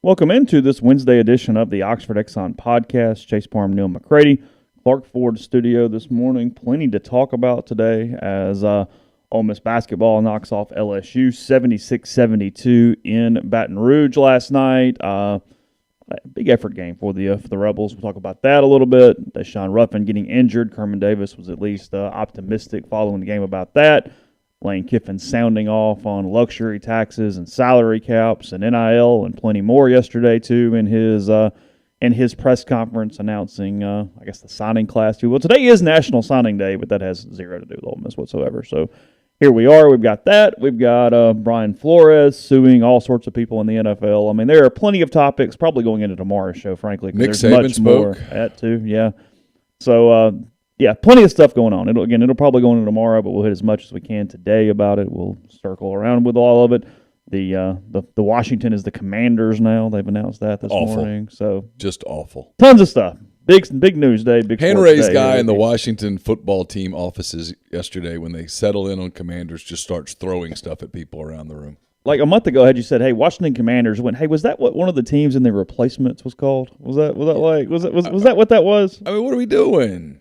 Welcome into this Wednesday edition of the Oxford Exxon Podcast. Chase Parham, Neal, McCready, Clark Ford studio this morning. Plenty to talk about today as Ole Miss basketball knocks off LSU 76-72 in Baton Rouge last night. Big effort game for the Rebels. We'll talk about that a little bit. Deshaun Ruffin getting injured. Kerman Davis was at least optimistic following the game about that. Lane Kiffin sounding off on luxury taxes and salary caps and NIL and plenty more yesterday too in his press conference announcing the signing class too. Well, today is National Signing Day, but that has zero to do with Ole Miss whatsoever. So here we are. We've got that. We've got Brian Flores suing all sorts of people in the NFL. I mean, there are plenty of topics probably going into tomorrow's show, frankly. Nick there's Saban much spoke. More at too. Yeah. So. Yeah, plenty of stuff going on. It'll probably go into tomorrow, but we'll hit as much as we can today about it. We'll circle around with all of it. The Washington is the Commanders now. They've announced that this morning. So just awful. Tons of stuff. Big news day. Big hand-raised guy in the Washington football team offices yesterday when they settle in on Commanders just starts throwing stuff at people around the room. Like a month ago, had you said, "Hey, Washington Commanders," went, "Hey, was that what one of the teams in the replacements was called? Was that what that was?" I mean, what are we doing?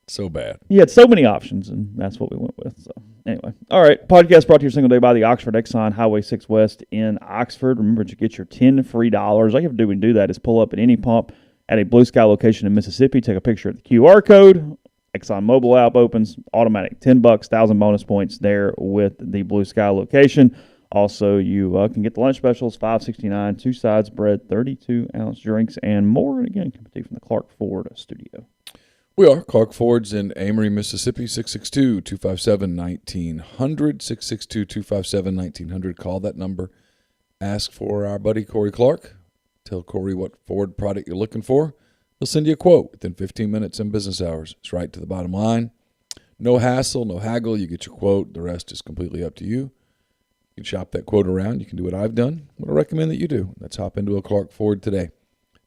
So bad. He had so many options, and that's what we went with. So anyway, all right. Podcast brought to you single day by the Oxford Exxon Highway 6 West in Oxford. Remember to get your $10 free. All you have to do when you do that is pull up at any pump at a Blue Sky location in Mississippi. Take a picture of the QR code. Exxon mobile app opens automatic $10, 1,000 bonus points there with the Blue Sky location. Also, you can get the lunch specials, $5.69, 2 sides bread, 32-ounce drinks, and more. And again, coming to you from the Clark Ford studio. We are Clark Ford's in Amory, Mississippi, 662-257-1900, 662-257-1900. Call that number. Ask for our buddy Corey Clark. Tell Corey what Ford product you're looking for. He'll send you a quote within 15 minutes in business hours. It's right to the bottom line. No hassle, no haggle. You get your quote. The rest is completely up to you. You can shop that quote around. You can do what I've done. What I recommend that you do. Let's hop into a Clark Ford today.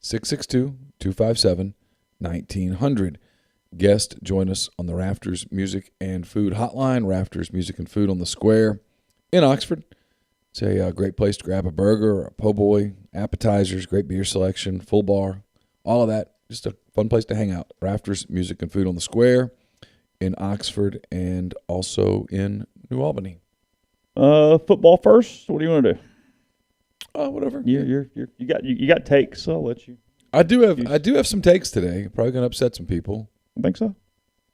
662-257-1900. Guest, join us on the Rafters Music and Food Hotline. Rafters Music and Food on the Square in Oxford. It's a great place to grab a burger or a po' boy, appetizers, great beer selection, full bar, all of that. Just a fun place to hang out. Rafters Music and Food on the Square in Oxford and also in New Albany. Football first. What do you want to do? Whatever. You got takes. So I'll let you. I do have some takes today. Probably gonna upset some people. I think so.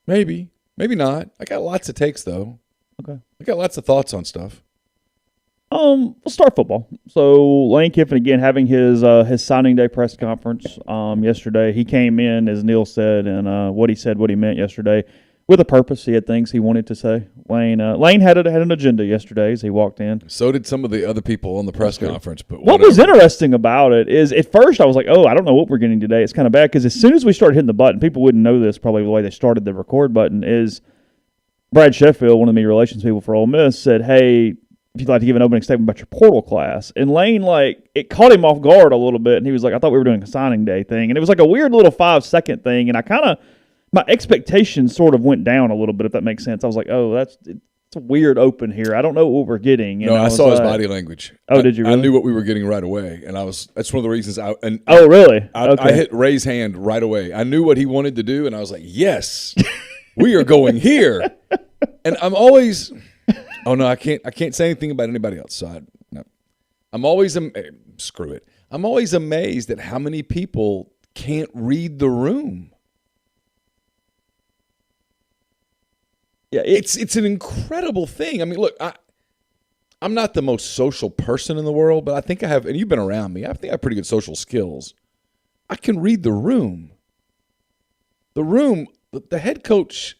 Maybe not. I got lots of takes though. Okay. I got lots of thoughts on stuff. We'll start football. So Lane Kiffin again having his signing day press conference yesterday. He came in, as Neal said, and what he meant yesterday with a purpose. He had things he wanted to say. Lane had an agenda yesterday as he walked in. So did some of the other people on the press conference. But what was interesting about it is at first I was like, I don't know what we're getting today. It's kind of bad because as soon as we started hitting the button, people wouldn't know this probably the way they started the record button, is Brad Sheffield, one of the media relations people for Ole Miss, said, "Hey, if you'd like to give an opening statement about your portal class." And Lane, it caught him off guard a little bit, and he was like, "I thought we were doing a signing day thing." And it was like a weird little 5-second thing, and my expectations sort of went down a little bit, if that makes sense. I was like, it's a weird open here. I don't know what we're getting. And I saw his body language. Oh, did you really? I knew what we were getting right away, and that's one of the reasons Oh, really? Okay. I hit raise hand right away. I knew what he wanted to do, and I was like, yes, we are going here. And I'm always – oh, no, I can't say anything about anybody else. So I'm always screw it. I'm always amazed at how many people can't read the room. Yeah, it's an incredible thing. I mean, look, I'm not the most social person in the world, but I think I have, and you've been around me, I think I have pretty good social skills. I can read the room. The head coach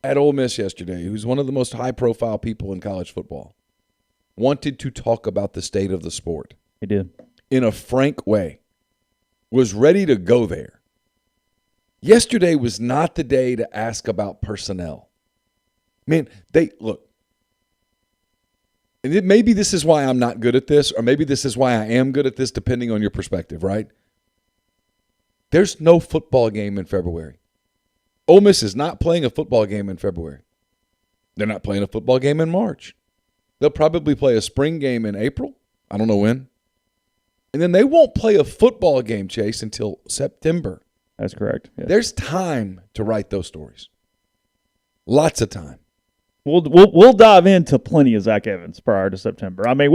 at Ole Miss yesterday, who's one of the most high-profile people in college football, wanted to talk about the state of the sport. He did. In a frank way. Was ready to go there. Yesterday was not the day to ask about personnel. Man, look, and maybe this is why I'm not good at this, or maybe this is why I am good at this, depending on your perspective, right? There's no football game in February. Ole Miss is not playing a football game in February. They're not playing a football game in March. They'll probably play a spring game in April. I don't know when. And then they won't play a football game, Chase, until September. That's correct. Yes. There's time to write those stories. Lots of time. We'll dive into plenty of Zach Evans prior to September. I mean,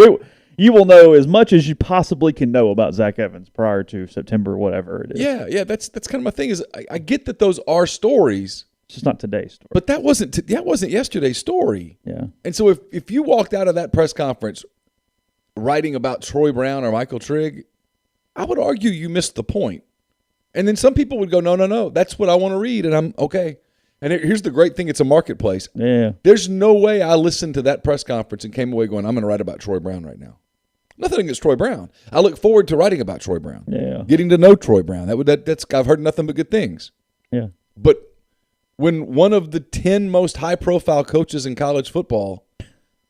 you will know as much as you possibly can know about Zach Evans prior to September, whatever it is. Yeah, that's kind of my thing. Is I get that those are stories. It's just not today's story. But that wasn't yesterday's story. Yeah. And so if you walked out of that press conference writing about Troy Brown or Michael Trigg, I would argue you missed the point. And then some people would go, no, that's what I want to read, and I'm okay. And here's the great thing. It's a marketplace. Yeah. There's no way I listened to that press conference and came away going, I'm going to write about Troy Brown right now. Nothing against Troy Brown. I look forward to writing about Troy Brown. Yeah. Getting to know Troy Brown. That's I've heard nothing but good things. Yeah. But when one of the 10 most high-profile coaches in college football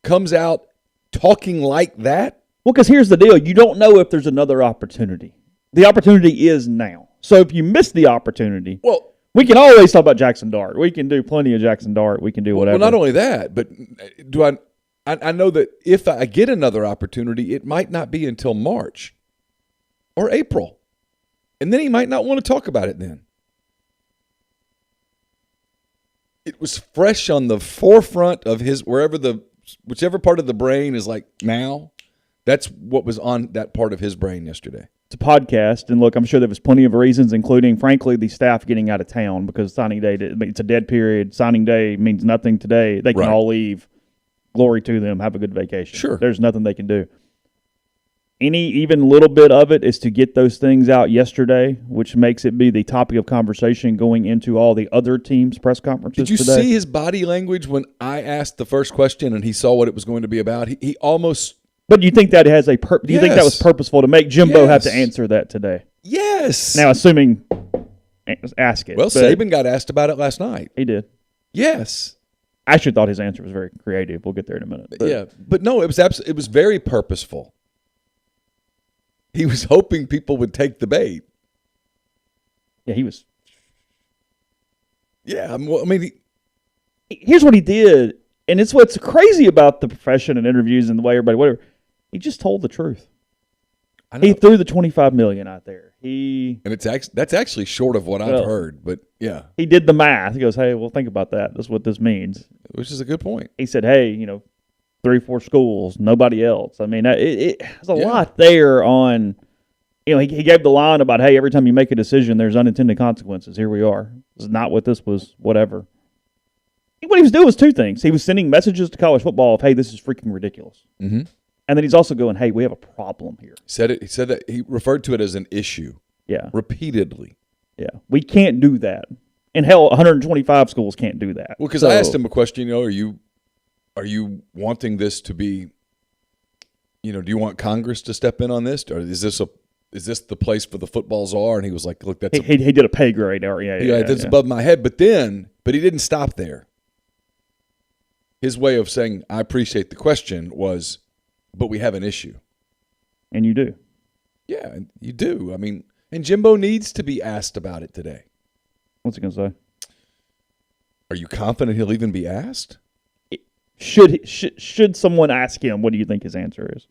comes out talking like that. Well, because here's the deal. You don't know if there's another opportunity. The opportunity is now. So if you miss the opportunity, Well, we can always talk about Jackson Dart. We can do plenty of Jackson Dart. We can do whatever. Well, not only that, but do I know that if I get another opportunity, it might not be until March or April. And then he might not want to talk about it then. It was fresh on the forefront of his, whichever part of the brain is like now, that's what was on that part of his brain yesterday. It's a podcast, and look, I'm sure there was plenty of reasons, including, frankly, the staff getting out of town because signing day, it's a dead period. Signing day means nothing today. They can all leave. Glory to them. Have a good vacation. Sure. There's nothing they can do. Even little bit of it is to get those things out yesterday, which makes it be the topic of conversation going into all the other teams' press conferences today. Did you today. see his body language when I asked the first question and he saw what it was going to be about? He almost... But do you think that has a do you think that was purposeful to make Jimbo have to answer that today? Yes. Now, assuming ask it. Well, Saban got asked about it last night. He did. Yes. I actually thought his answer was very creative. We'll get there in a minute. But no, it was very purposeful. He was hoping people would take the bait. Yeah, he was. Yeah, I mean, here's what he did, and it's what's crazy about the profession and interviews and the way everybody, whatever. He just told the truth. He threw the $25 million out there. That's actually short of what I've heard, but yeah. He did the math. He goes, hey, well, think about that. That's what this means. Which is a good point. He said, hey, 3-4 schools, nobody else. I mean, there's a lot there on, he gave the line about, hey, every time you make a decision, there's unintended consequences. Here we are. This is not what this was, whatever. What he was doing was two things. He was sending messages to college football of, hey, this is freaking ridiculous. Mm-hmm. And then he's also going, hey, we have a problem here. He said that he referred to it as an issue. Yeah. Repeatedly. Yeah. We can't do that. And hell, 125 schools can't do that. Well, because I asked him a question, are you wanting this to be, do you want Congress to step in on this? Or is this the place for the football czar? And he was like, look, he did a pay grade. That's above my head. But he didn't stop there. His way of saying, I appreciate the question was, but we have an issue. And you do. Yeah, you do. I mean, and Jimbo needs to be asked about it today. What's he going to say? Are you confident he'll even be asked? Should someone ask him, what do you think his answer is?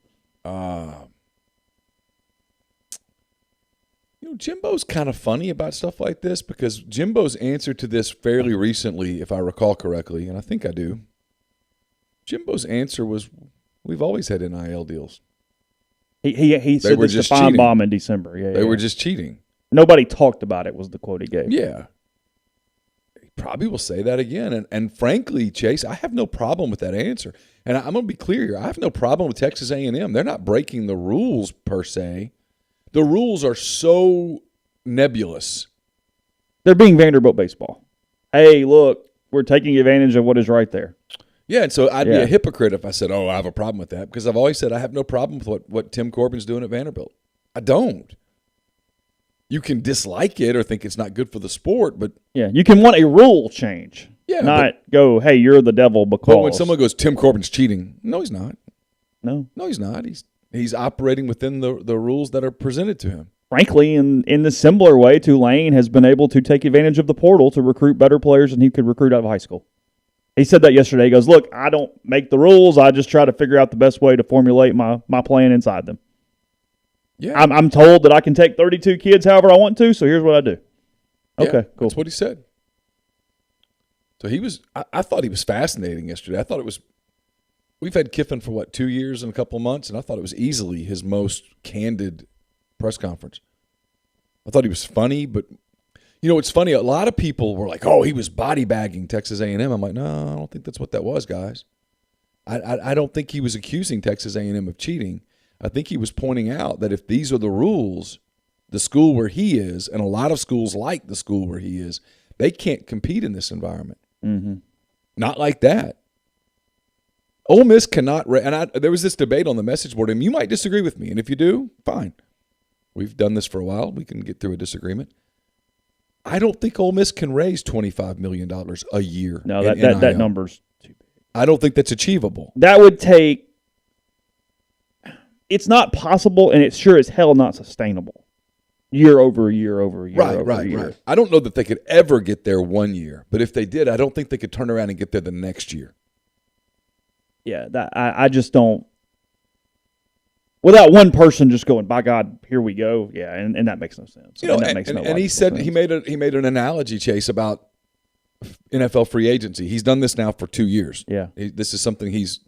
Jimbo's kind of funny about stuff like this because Jimbo's answer to this fairly recently, if I recall correctly, and I think I do, Jimbo's answer was, we've always had NIL deals. He said this to Feinbaum in December. They were just cheating. Nobody talked about it was the quote he gave. Yeah. He probably will say that again. And frankly, Chase, I have no problem with that answer. And I'm going to be clear here. I have no problem with Texas A&M. They're not breaking the rules per se. The rules are so nebulous. They're being Vanderbilt baseball. Hey, look, we're taking advantage of what is right there. Yeah, and so I'd be a hypocrite if I said, I have a problem with that, because I've always said I have no problem with what Tim Corbin's doing at Vanderbilt. I don't. You can dislike it or think it's not good for the sport, but... Yeah, you can want a rule change, not go, hey, you're the devil because... But when someone goes, Tim Corbin's cheating, no, he's not. No, he's not. He's operating within the rules that are presented to him. Frankly, in the similar way, Tulane has been able to take advantage of the portal to recruit better players than he could recruit out of high school. He said that yesterday. He goes, look, I don't make the rules. I just try to figure out the best way to formulate my plan inside them. Yeah. I'm told that I can take 32 kids however I want to, so here's what I do. Okay, Yeah, cool. That's what he said. So I thought he was fascinating yesterday. I thought it was, we've had Kiffin for 2 years and a couple of months, and I thought it was easily his most candid press conference. I thought he was funny, but it's funny. A lot of people were like, "Oh, he was body bagging Texas A&M." I'm like, no, I don't think that's what that was, guys. I don't think he was accusing Texas A&M of cheating. I think he was pointing out that if these are the rules, the school where he is, and a lot of schools like the school where he is, they can't compete in this environment. Mm-hmm. Not like that. Ole Miss cannot. There was this debate on the message board, and you might disagree with me, and if you do, fine. We've done this for a while. We can get through a disagreement. I don't think Ole Miss can raise $25 million a year. No, that number's too big. I don't think that's achievable. That would take – it's not possible, and it's sure as hell not sustainable. Year over year over year over year. Right. I don't know that they could ever get there 1 year, but if they did, I don't think they could turn around and get there the next year. Yeah, I just don't – without one person just going, by God, here we go. Yeah, and that makes no sense. And he said he made an analogy, Chase, about NFL free agency. He's done this now for 2 years. Yeah, this is something he's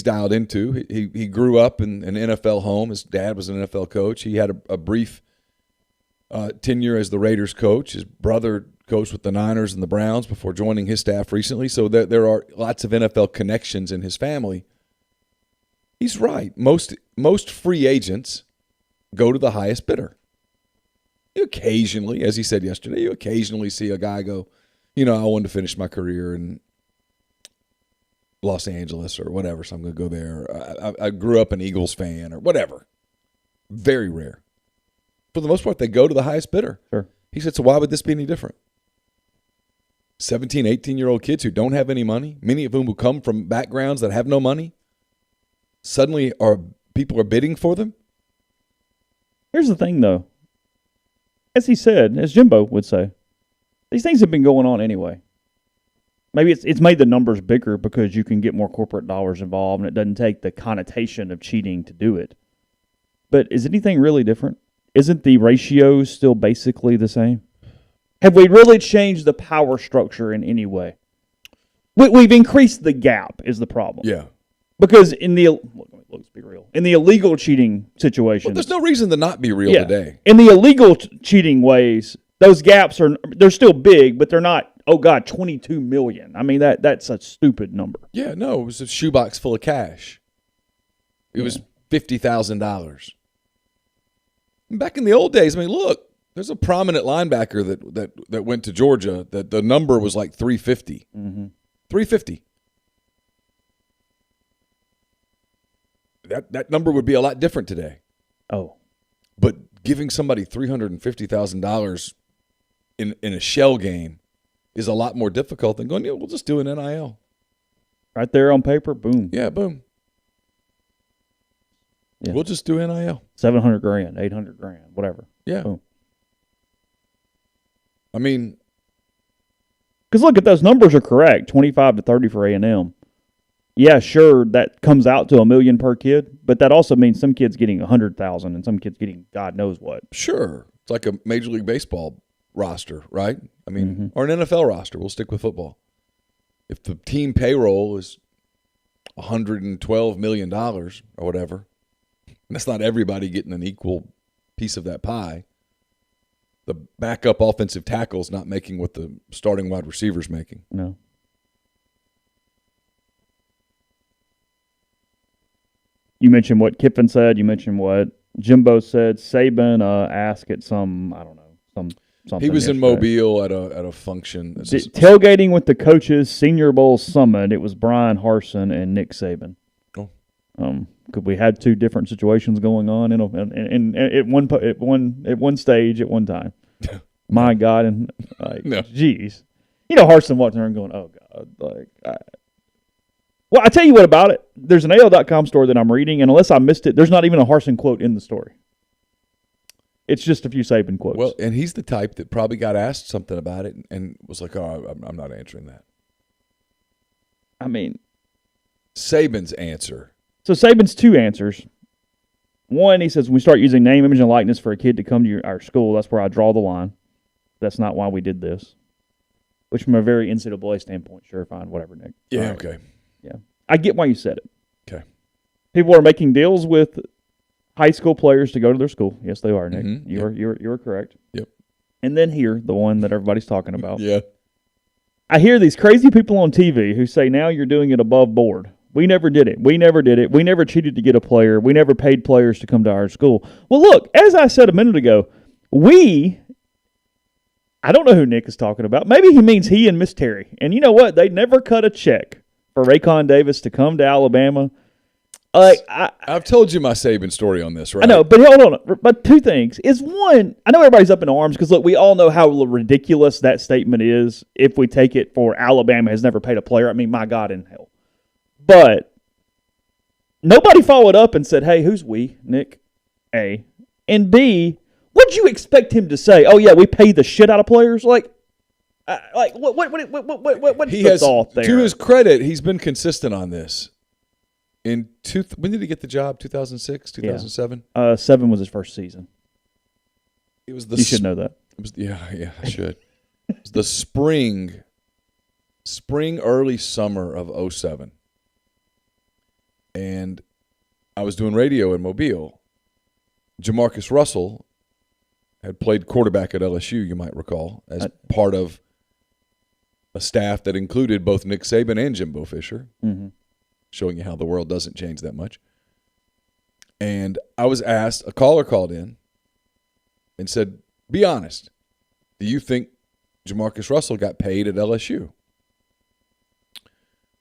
dialed into. He grew up in an NFL home. His dad was an NFL coach. He had a brief tenure as the Raiders coach. His brother coached with the Niners and the Browns before joining his staff recently. So there are lots of NFL connections in his family. He's right. Most free agents go to the highest bidder. You occasionally, as he said yesterday, see a guy go, I wanted to finish my career in Los Angeles or whatever, so I'm going to go there. I grew up an Eagles fan or whatever. Very rare. For the most part, they go to the highest bidder. Sure. He said, so why would this be any different? 17, 18-year-old kids who don't have any money, many of whom who come from backgrounds that have no money, suddenly people are bidding for them? Here's the thing, though. As he said, as Jimbo would say, these things have been going on anyway. Maybe it's made the numbers bigger because you can get more corporate dollars involved and it doesn't take the connotation of cheating to do it. But is anything really different? Isn't the ratio still basically the same? Have we really changed the power structure in any way? We've increased the gap is the problem. Yeah. Because let's be real. In the illegal cheating situation, there's no reason to not be real today. In the illegal cheating ways, those gaps they're still big, but they're not. Oh God, 22 million. I mean that's a stupid number. Yeah, no, it was a shoebox full of cash. It was $50,000. Back in the old days, I mean, look, there's a prominent linebacker that went to Georgia that the number was like 350. Mm-hmm. 350. That number would be a lot different today. Oh. But giving somebody $350,000 in a shell game is a lot more difficult than going, we'll just do an NIL. Right there on paper, boom. Yeah, boom. Yeah. We'll just do NIL. $700,000, $800,000, whatever. Yeah. Boom. I mean, because look, if those numbers are correct, 25 to 30 for A&M. Yeah, sure, that comes out to $1 million per kid, but that also means some kids getting 100,000 and some kids getting God knows what. Sure, it's like a Major League Baseball roster, right? I mean, or an NFL roster. We'll stick with football. If the team payroll is $112 million or whatever, that's not everybody getting an equal piece of that pie. The backup offensive tackle's not making what the starting wide receiver's making. No. You mentioned what Kiffin said. You mentioned what Jimbo said. Saban asked at some, I don't know, something. He was yesterday. in Mobile at a function. Tailgating with the coaches, Senior Bowl Summit. It was Brian Harsin and Nick Saban. Oh. Could we had two different situations going on in at one stage at one time? My God, and geez, Harsin walking around going, oh God, Well, I tell you what about it. There's an AL.com story that I'm reading, and unless I missed it, there's not even a Harsin quote in the story. It's just a few Saban quotes. Well, and he's the type that probably got asked something about it and was like, oh, I'm not answering that. I mean, Saban's answer. So Saban's two answers. One, he says, when we start using name, image, and likeness for a kid to come to our school, that's where I draw the line. That's not why we did this. Which, from a very NCAA standpoint, sure, fine, whatever, Nick. Yeah, okay. Yeah. I get why you said it. Okay. People are making deals with high school players to go to their school. Yes, they are, Nick. Mm-hmm. You're correct. Yep. And then here, the one that everybody's talking about. Yeah. I hear these crazy people on TV who say, now you're doing it above board. We never did it. We never did it. We never cheated to get a player. We never paid players to come to our school. Well, look, as I said a minute ago, I don't know who Nick is talking about. Maybe he means he and Miss Terry. And you know what? They never cut a check for Raycon Davis to come to Alabama. I've told you my Saban story on this, right? I know, but hold on. But two things. Is one, I know everybody's up in arms because, look, we all know how ridiculous that statement is if we take it for Alabama has never paid a player. I mean, my God in hell. But nobody followed up and said, hey, who's we, Nick? A. And B, what'd you expect him to say? Oh, yeah, we pay the shit out of players? What he has, thought there? To his credit, he's been consistent on this. When did he get the job? 2006, 2007? Yeah. 7 was his first season. It was you should know that. It was, yeah, I should. It was the spring, early summer of 07. And I was doing radio in Mobile. Jamarcus Russell had played quarterback at LSU, you might recall, as part of a staff that included both Nick Saban and Jimbo Fisher, showing you how the world doesn't change that much. And I was asked, a caller called in and said, be honest, do you think Jamarcus Russell got paid at LSU?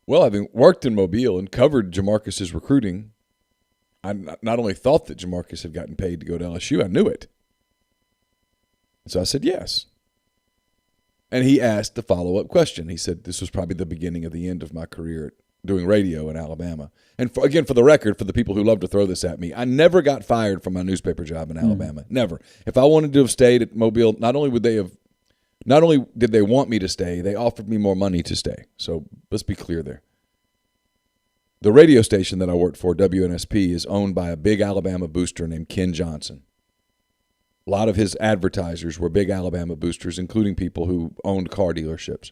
Well, having worked in Mobile and covered Jamarcus's recruiting, I not only thought that Jamarcus had gotten paid to go to LSU, I knew it. So I said yes. And he asked the follow-up question. He said, this was probably the beginning of the end of my career doing radio in Alabama. And for the record, for the people who love to throw this at me, I never got fired from my newspaper job in Alabama. Never. If I wanted to have stayed at Mobile, not only did they want me to stay, they offered me more money to stay. So let's be clear there. The radio station that I worked for, WNSP, is owned by a big Alabama booster named Ken Johnson. A lot of his advertisers were big Alabama boosters, including people who owned car dealerships.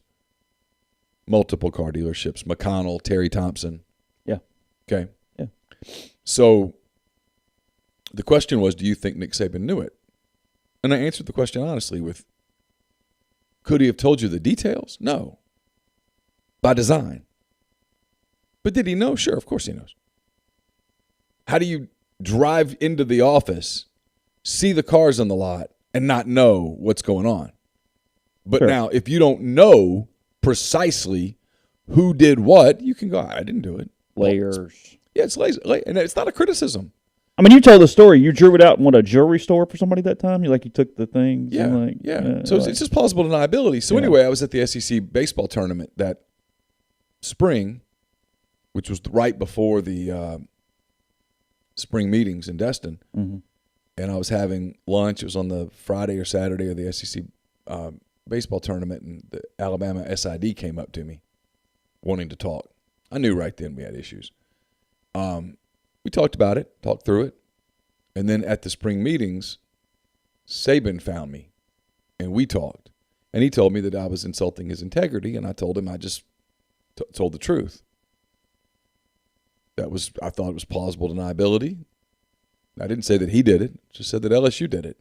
Multiple car dealerships. McConnell, Terry Thompson. Yeah. Okay. Yeah. So the question was, do you think Nick Saban knew it? And I answered the question honestly with, could he have told you the details? No. By design. But did he know? Sure, of course he knows. How do you drive into the office, see the cars on the lot, and not know what's going on? But sure. Now, if you don't know precisely who did what, you can go, I didn't do it. Layers. Yeah, it's lazy. And it's not a criticism. I mean, you told the story. You drew it out in a jewelry store for somebody that time? You took the things? Yeah, and So it's just plausible deniability. So anyway, I was at the SEC baseball tournament that spring, which was right before the spring meetings in Destin. Mm-hmm. And I was having lunch. It was on the Friday or Saturday of the SEC baseball tournament, and the Alabama SID came up to me wanting to talk. I knew right then we had issues. We talked about it, talked through it. And then at the spring meetings, Saban found me, and we talked. And he told me that I was insulting his integrity, and I told him I just told the truth. I thought it was plausible deniability. I didn't say that he did it, just said that LSU did it.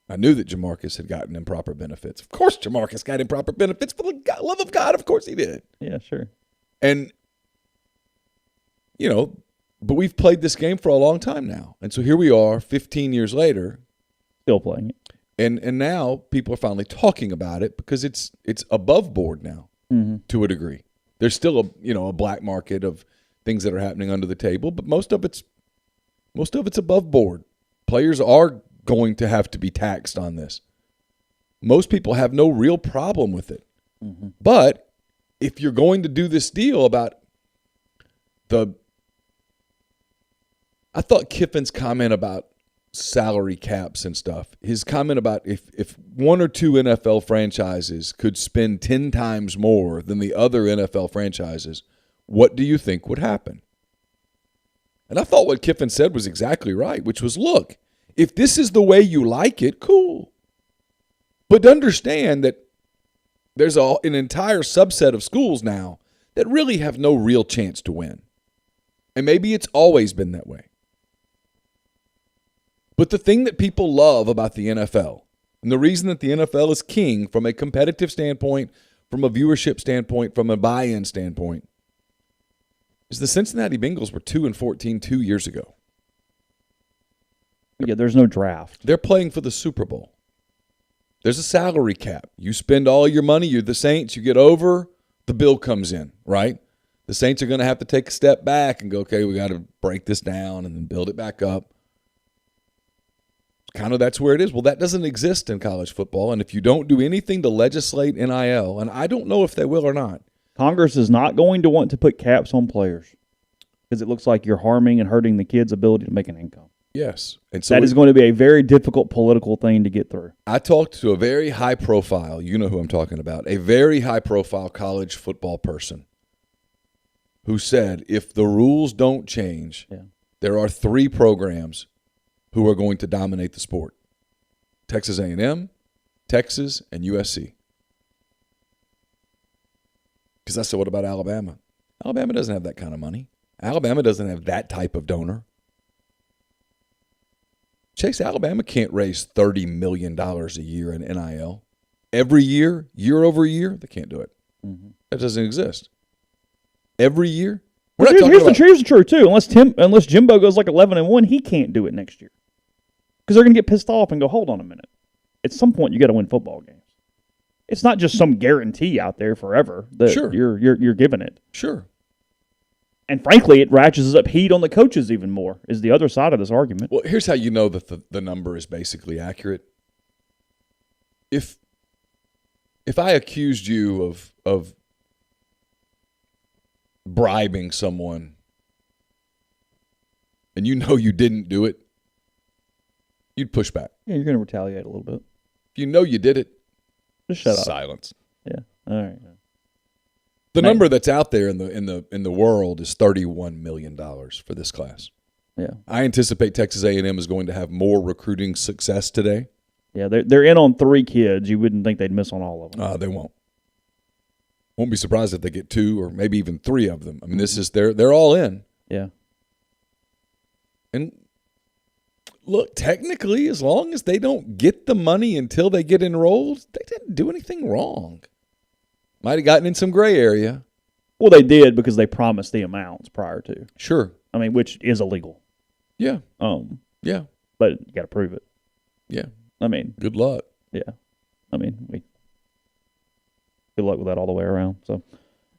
I knew that Jamarcus had gotten improper benefits. Of course Jamarcus got improper benefits. For the love of God, of course he did. Yeah, sure. And, but we've played this game for a long time now. And so here we are 15 years later. Still playing it. And now people are finally talking about it because it's above board now to a degree. There's still a black market of things that are happening under the table, but most of it's above board. Players are going to have to be taxed on this. Most people have no real problem with it. Mm-hmm. But if you're going to do this deal about I thought Kiffin's comment about salary caps and stuff, his comment about if one or two NFL franchises could spend 10 times more than the other NFL franchises, what do you think would happen? And I thought what Kiffin said was exactly right, which was, look, if this is the way you like it, cool. But understand that there's an entire subset of schools now that really have no real chance to win. And maybe it's always been that way. But the thing that people love about the NFL, and the reason that the NFL is king from a competitive standpoint, from a viewership standpoint, from a buy-in standpoint, is the Cincinnati Bengals were 2-14 2 years ago. Yeah, there's no draft. They're playing for the Super Bowl. There's a salary cap. You spend all your money, you're the Saints, you get over, the bill comes in, right? The Saints are going to have to take a step back and go, okay, we got to break this down and then build it back up. Kind of that's where it is. Well, that doesn't exist in college football, and if you don't do anything to legislate NIL, and I don't know if they will or not. Congress is not going to want to put caps on players because it looks like you're harming and hurting the kids' ability to make an income. Yes. And so that is going to be a very difficult political thing to get through. I talked to a very high-profile, you know who I'm talking about, a very high-profile college football person who said if the rules don't change, there are 3 programs who are going to dominate the sport: Texas A&M, Texas, and USC. Because I said, what about Alabama? Alabama doesn't have that kind of money. Alabama doesn't have that type of donor. Chase, Alabama can't raise $30 million a year in NIL. Every year, year over year, they can't do it. Mm-hmm. That doesn't exist. Every year. Here's the truth, too. Unless Jimbo goes like 11-1, he can't do it next year. Because they're going to get pissed off and go, hold on a minute. At some point, you got to win football games. It's not just some guarantee out there forever that you're giving it. Sure. And frankly, it ratchets up heat on the coaches even more, is the other side of this argument. Well, here's how you know that the number is basically accurate. If I accused you of bribing someone and you know you didn't do it, you'd push back. Yeah, you're going to retaliate a little bit. If you know you did it, just shut up. Silence. Yeah. All right. The number that's out there in the world is $31 million for this class. Yeah. I anticipate Texas A&M is going to have more recruiting success today. Yeah, they're in on 3 kids. You wouldn't think they'd miss on all of them. They won't. Won't be surprised if they get 2 or maybe even 3 of them. I mean, this is they're all in. Yeah. And look, technically, as long as they don't get the money until they get enrolled, they didn't do anything wrong. Might have gotten in some gray area. Well, they did because they promised the amounts prior to. Sure. I mean, which is illegal. Yeah. Yeah. But you got to prove it. Yeah. I mean. Good luck. Yeah. I mean, good luck with that all the way around. So,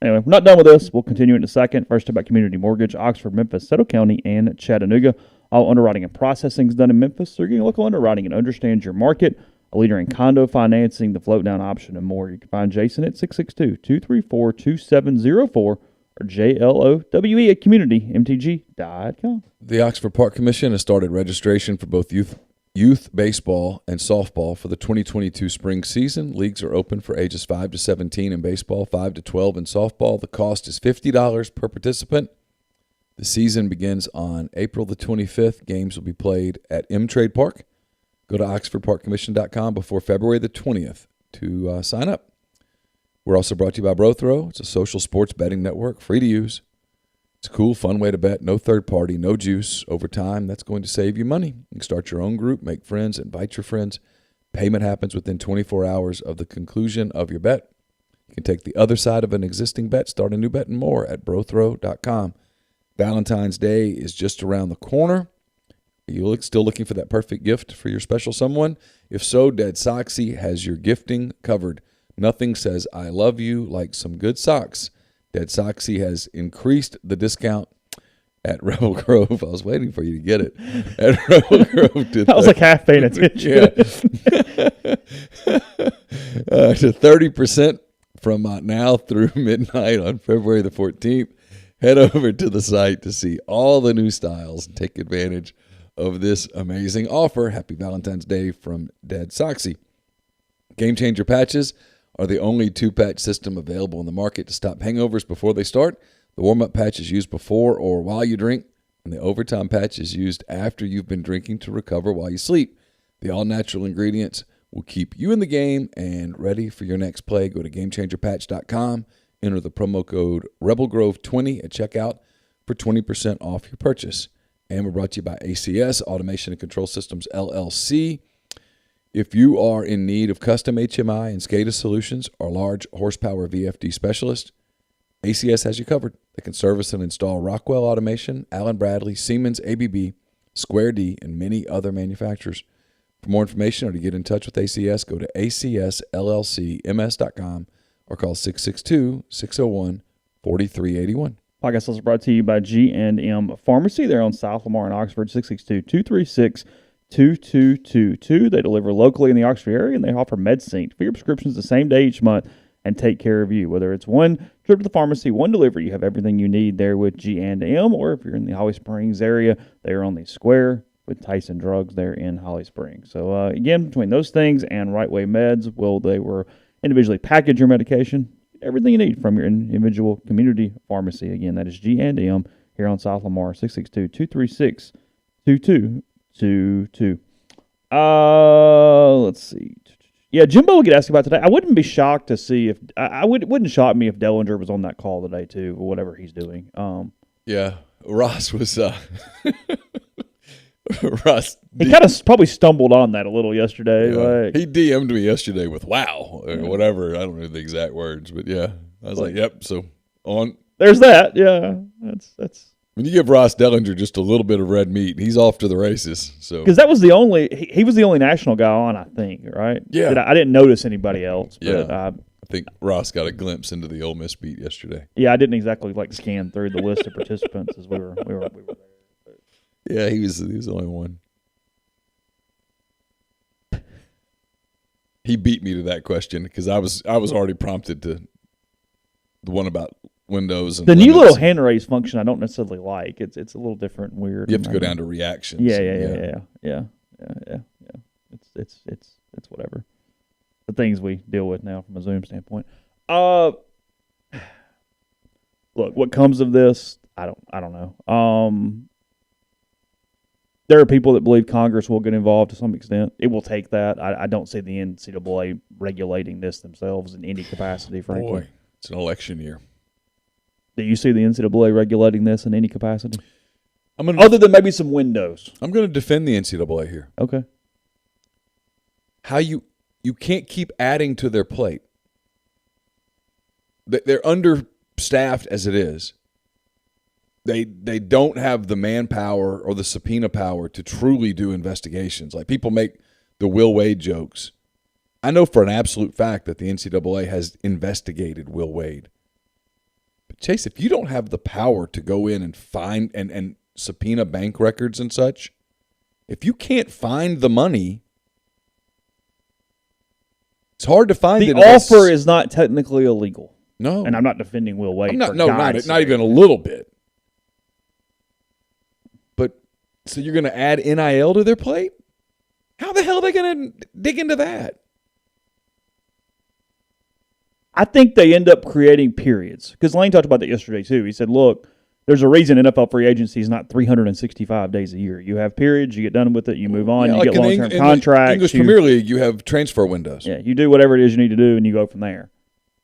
anyway, we're not done with this. We'll continue in a second. First about Community Mortgage, Oxford, Memphis, Settle County, and Chattanooga. All underwriting and processing is done in Memphis. So you're getting local underwriting and understands your market. A leader in condo financing, the float down option, and more. You can find Jason at 662-234-2704 or JLOWE at communitymtg.com. The Oxford Park Commission has started registration for both youth baseball and softball for the 2022 spring season. Leagues are open for ages 5 to 17 in baseball, 5 to 12 in softball. The cost is $50 per participant. The season begins on April the 25th. Games will be played at M-Trade Park. Go to oxfordparkcommission.com before February the 20th to sign up. We're also brought to you by BroThrow. It's a social sports betting network, free to use. It's a cool, fun way to bet. No third party, no juice. Over time, that's going to save you money. You can start your own group, make friends, invite your friends. Payment happens within 24 hours of the conclusion of your bet. You can take the other side of an existing bet, start a new bet, and more at brothrow.com. Valentine's Day is just around the corner. Are you still looking for that perfect gift for your special someone? If so, Dead Soxy has your gifting covered. Nothing says I love you like some good socks. Dead Soxy has increased the discount at Rebel Grove. I was waiting for you to get it. At Rebel Grove to I was like half paying attention. Yeah. To 30% from now through midnight on February the 14th. Head over to the site to see all the new styles and take advantage of this amazing offer. Happy Valentine's Day from Dead Soxy. Game Changer patches are the only 2-patch system available in the market to stop hangovers before they start. The warm-up patch is used before or while you drink. And the overtime patch is used after you've been drinking to recover while you sleep. The all-natural ingredients will keep you in the game and ready for your next play. Go to GameChangerPatch.com. Enter the promo code RebelGrove20 at checkout for 20% off your purchase. And we're brought to you by ACS, Automation and Control Systems, LLC. If you are in need of custom HMI and SCADA solutions or large horsepower VFD specialist, ACS has you covered. They can service and install Rockwell Automation, Allen Bradley, Siemens, ABB, Square D, and many other manufacturers. For more information or to get in touch with ACS, go to acsllcms.com or call 662-601-4381. Podcast also brought to you by G&M Pharmacy. They're on South Lamar in Oxford, 662-236-2222. They deliver locally in the Oxford area, and they offer MedSync for your prescriptions the same day each month and take care of you. Whether it's one trip to the pharmacy, one delivery, you have everything you need there with G&M, or if you're in the Holly Springs area, they are on the square with Tyson Drugs there in Holly Springs. So, again, between those things and Right Way Meds, they were individually package your medication, everything you need from your individual community pharmacy. Again, that is G&M here on South Lamar, 662-236-2222. Let's see. Yeah, Jimbo will get asked about today. I wouldn't be shocked to see if it wouldn't shock me if Dellinger was on that call today too, or whatever he's doing. Yeah, Ross was. Ross, he kind of probably stumbled on that a little yesterday. Yeah. He DM'd me yesterday with "wow" or whatever. I don't know the exact words, but yeah, I was like, "Yep." So on. There's that. Yeah, that's. When you give Ross Dellinger just a little bit of red meat, he's off to the races. So because that was he was the only national guy on, I think, right? Yeah, I didn't notice anybody else. But I think Ross got a glimpse into the Ole Miss beat yesterday. Yeah, I didn't exactly scan through the list of participants as we were there. Yeah, he was the only one. He beat me to that question because I was already prompted to the one about Windows and the new little hand raise function. I don't necessarily like. It's a little different, and weird. You have to go down to reactions. Yeah. It's whatever. The things we deal with now from a Zoom standpoint. Look, what comes of this, I don't know. There are people that believe Congress will get involved to some extent. It will take that. I don't see the NCAA regulating this themselves in any capacity, frankly. Boy, it's an election year. Do you see the NCAA regulating this in any capacity? Other than maybe some windows. I'm going to defend the NCAA here. Okay. How you can't keep adding to their plate. They're understaffed as it is. They don't have the manpower or the subpoena power to truly do investigations. Like, people make the Will Wade jokes. I know for an absolute fact that the NCAA has investigated Will Wade. But Chase, if you don't have the power to go in and find and subpoena bank records and such, if you can't find the money, it's hard to find it. The offer is not technically illegal. No. And I'm not defending Will Wade. Not even a little bit. But so you're going to add NIL to their plate? How the hell are they going to dig into that? I think they end up creating periods. Because Lane talked about that yesterday, too. He said, look, there's a reason NFL free agency is not 365 days a year. You have periods, you get done with it, you move on, you get long-term contracts. In the English Premier League, you have transfer windows. Yeah, you do whatever it is you need to do, and you go from there.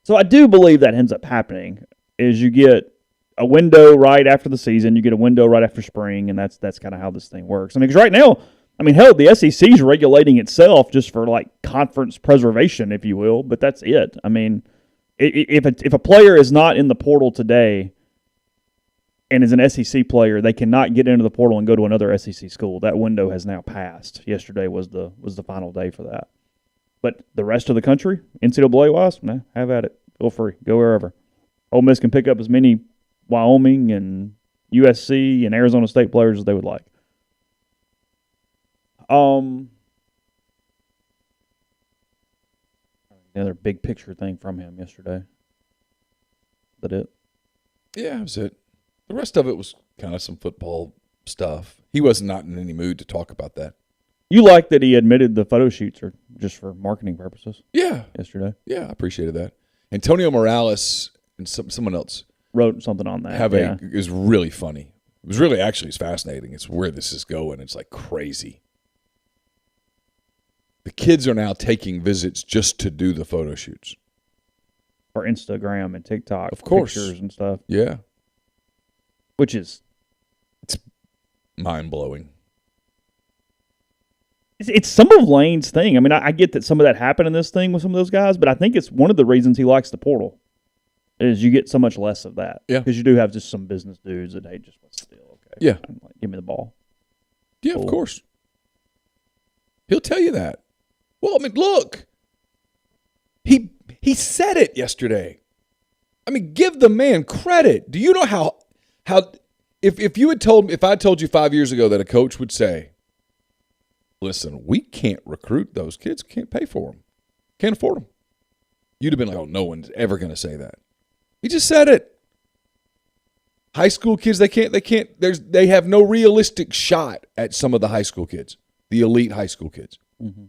So I do believe that ends up happening, is you get a window right after the season, you get a window right after spring, and that's kind of how this thing works. I mean, because right now, hell, the SEC is regulating itself just for, conference preservation, if you will, but that's it. I mean, if a player is not in the portal today and is an SEC player, they cannot get into the portal and go to another SEC school. That window has now passed. Yesterday was the final day for that. But the rest of the country, NCAA-wise, have at it. Feel free. Go wherever. Ole Miss can pick up as many Wyoming and USC and Arizona State players as they would like. Another big picture thing from him yesterday. Is that it? Yeah, that was it. The rest of it was kind of some football stuff. He was not in any mood to talk about that. You like that he admitted the photo shoots are just for marketing purposes? Yeah. Yesterday? Yeah, I appreciated that. Antonio Morales and someone else wrote something on that. Is really funny. It was really actually it's fascinating. It's where this is going. It's like crazy. The kids are now taking visits just to do the photo shoots. For Instagram and TikTok. Of course. Pictures and stuff. Yeah. Which is... It's mind-blowing. It's some of Lane's thing. I mean, I get that some of that happened in this thing with some of those guys, but I think it's one of the reasons he likes the portal is you get so much less of that. Yeah. Because you do have just some business dudes that, hey, just what's the deal? Okay. Yeah. Like, give me the ball. Yeah, cool. Of course. He'll tell you that. Well, I mean, look. He said it yesterday. I mean, give the man credit. Do you know how if you had told me, if I told you 5 years ago that a coach would say, listen, we can't recruit those kids, can't pay for them, can't afford them. You'd have been like, oh, no one's ever going to say that. He just said it. High school kids, they have no realistic shot at some of the high school kids, the elite high school kids. Mm-hmm.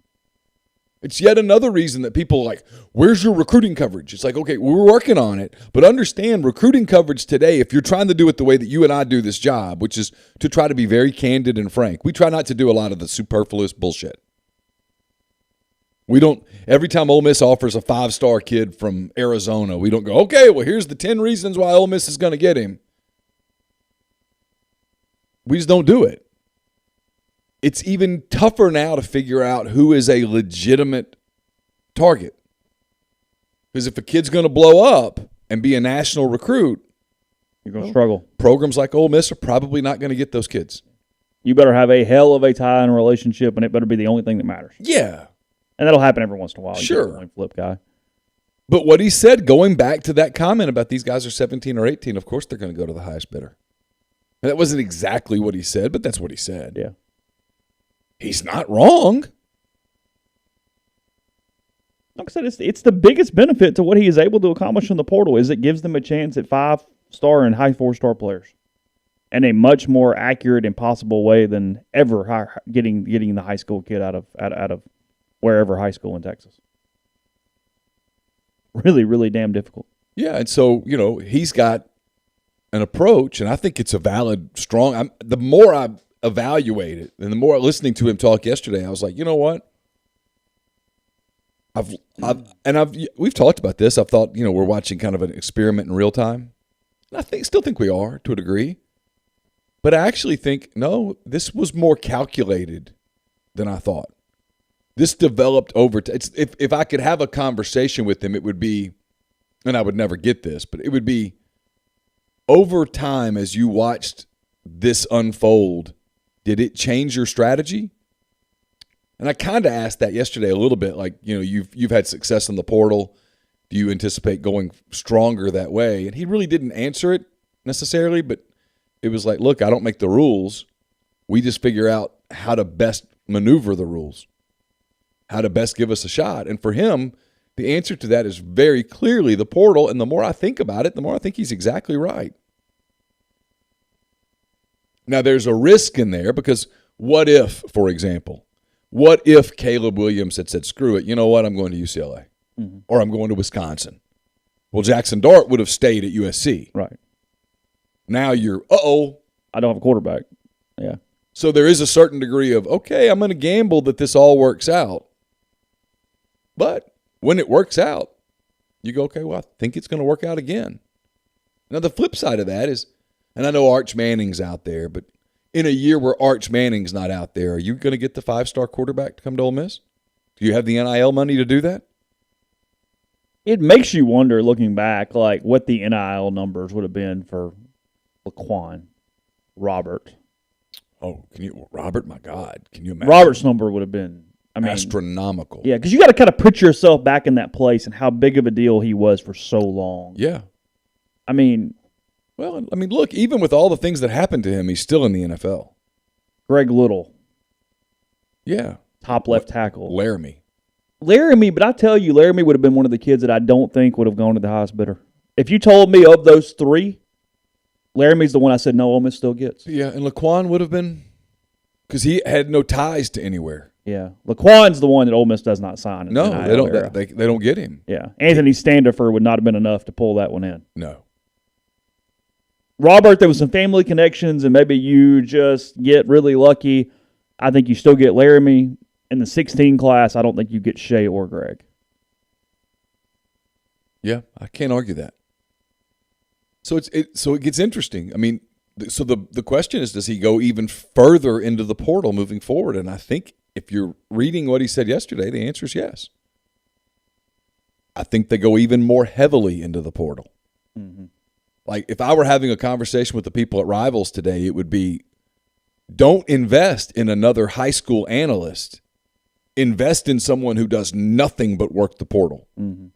It's yet another reason that people are like, where's your recruiting coverage? It's like, okay, we're working on it, but understand recruiting coverage today, if you're trying to do it the way that you and I do this job, which is to try to be very candid and frank, we try not to do a lot of the superfluous bullshit. We don't, every time Ole Miss offers a 5-star kid from Arizona, we don't go, okay, well, here's the 10 reasons why Ole Miss is going to get him. We just don't do it. It's even tougher now to figure out who is a legitimate target. Because if a kid's going to blow up and be a national recruit, you're going to struggle. Programs like Ole Miss are probably not going to get those kids. You better have a hell of a tie in a relationship, and it better be the only thing that matters. Yeah. And that'll happen every once in a while. Sure. You get a flip guy. But what he said, going back to that comment about these guys are 17 or 18, of course they're going to go to the highest bidder. And that wasn't exactly what he said, but that's what he said. Yeah. He's not wrong. Like I said, it's the biggest benefit to what he is able to accomplish in the portal is it gives them a chance at 5-star and high 4-star players in a much more accurate and possible way than ever getting the high school kid out of wherever high school in Texas. Really, really damn difficult. Yeah, and so, he's got an approach, and I think it's a valid, strong. The more I evaluate it, and the more listening to him talk yesterday, I was like, you know what? We've talked about this. I've thought, we're watching kind of an experiment in real time. And I still think we are to a degree. But I actually think, no, this was more calculated than I thought. This developed over time. If I could have a conversation with him, it would be, and I would never get this, but it would be over time as you watched this unfold, did it change your strategy? And I kind of asked that yesterday a little bit, like, you've had success in the portal. Do you anticipate going stronger that way? And he really didn't answer it necessarily, but it was like, look, I don't make the rules. We just figure out how to best maneuver the rules, how to best give us a shot. And for him, the answer to that is very clearly the portal. And the more I think about it, the more I think he's exactly right. Now, there's a risk in there because what if, for example, what if Caleb Williams had said, screw it, you know what, I'm going to UCLA or I'm going to Wisconsin? Well, Jackson Dart would have stayed at USC. Right. Now you're, I don't have a quarterback. Yeah. So there is a certain degree of, okay, I'm going to gamble that this all works out. But when it works out, you go, okay, well, I think it's going to work out again. Now, the flip side of that is, and I know Arch Manning's out there, but in a year where Arch Manning's not out there, are you going to get the 5-star quarterback to come to Ole Miss? Do you have the NIL money to do that? It makes you wonder, looking back, like what the NIL numbers would have been for Laquan, Robert. Oh, Robert, my God, can you imagine? Robert's number would have been, astronomical. Yeah, because you got to kind of put yourself back in that place and how big of a deal he was for so long. Yeah. Well, look, even with all the things that happened to him, he's still in the NFL. Greg Little. Yeah. Top left tackle. Laramie, but I tell you, Laramie would have been one of the kids that I don't think would have gone to the highest bidder. If you told me of those three, Laramie's the one I said, no, Ole Miss still gets. Yeah, and Laquan would have been, because he had no ties to anywhere. Yeah. Laquan's the one that Ole Miss does not sign. No, they don't. They don't get him. Yeah. Anthony Standifer would not have been enough to pull that one in. No. Robert, there was some family connections, and maybe you just get really lucky. I think you still get Laramie. In the 16 class, I don't think you get Shea or Greg. Yeah, I can't argue that. So it gets interesting. I mean, so the question is, does he go even further into the portal moving forward? And I think if you're reading what he said yesterday, the answer is yes. I think they go even more heavily into the portal. Mm-hmm. Like if I were having a conversation with the people at Rivals today, it would be, don't invest in another high school analyst. Invest in someone who does nothing but work the portal. Mm-hmm.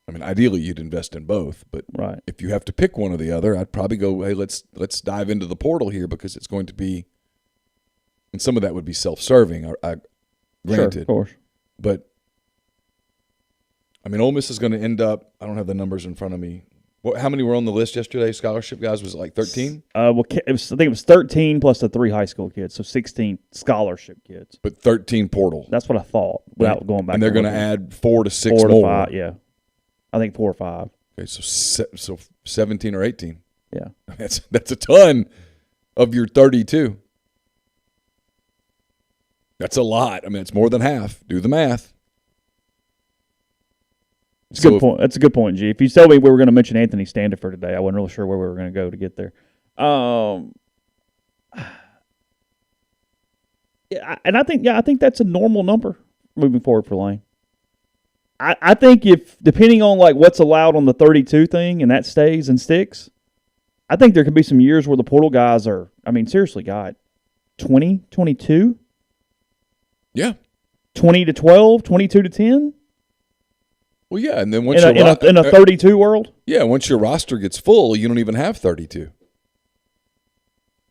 I mean, ideally you'd invest in both, but right. If you have to pick one or the other, I'd probably go, hey, let's dive into the portal here because it's going to be, and some of that would be self-serving. I granted, sure, of course. But I mean, Ole Miss is going to end up. I don't have the numbers in front of me. How many were on the list yesterday? Scholarship guys, was it like 13? I think it was 13 plus the 3 high school kids, so 16 scholarship kids. But 13 portal. That's what I thought without going back. And they're going to add 4 to 6 more. 5, yeah. I think 4 or 5. Okay, so 17 or 18. Yeah, that's a ton of your 32. That's a lot. I mean, it's more than half. Do the math. It's a good point. That's a good point, G. If you told me we were going to mention Anthony Standifer today, I wasn't really sure where we were going to go to get there. I think that's a normal number moving forward for Lane. I think if, depending on like what's allowed on the 32 thing and that stays and sticks, I think there could be some years where the portal guys are, I mean, seriously, God, 20, 22? Yeah. 20 to 12, 22 to 10? Well, yeah, and then once in a 32 world? Yeah, once your roster gets full, you don't even have 32.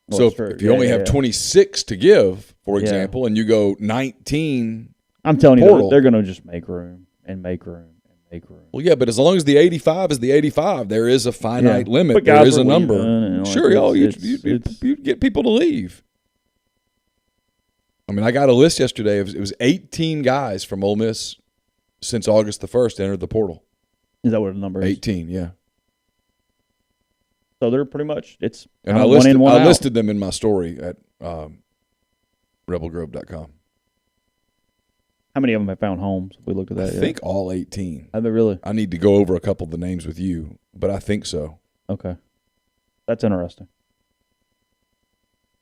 Well, so if you only have 26 to give, for example, and you go 19, I'm telling portal, you, they're going to just make room and make room and make room. Well, yeah, but as long as the 85 is the 85, there is a finite limit. There is a number. Sure, you get people to leave. I mean, I got a list yesterday. It was 18 guys from Ole Miss since August the 1st entered the portal. Is that what the number is? 18, yeah. So they're pretty much, it's and I listed them in my story at rebelgrove.com. How many of them have found homes? We looked at that. I think all 18. Have they really? I need to go over a couple of the names with you, but I think so. Okay. That's interesting.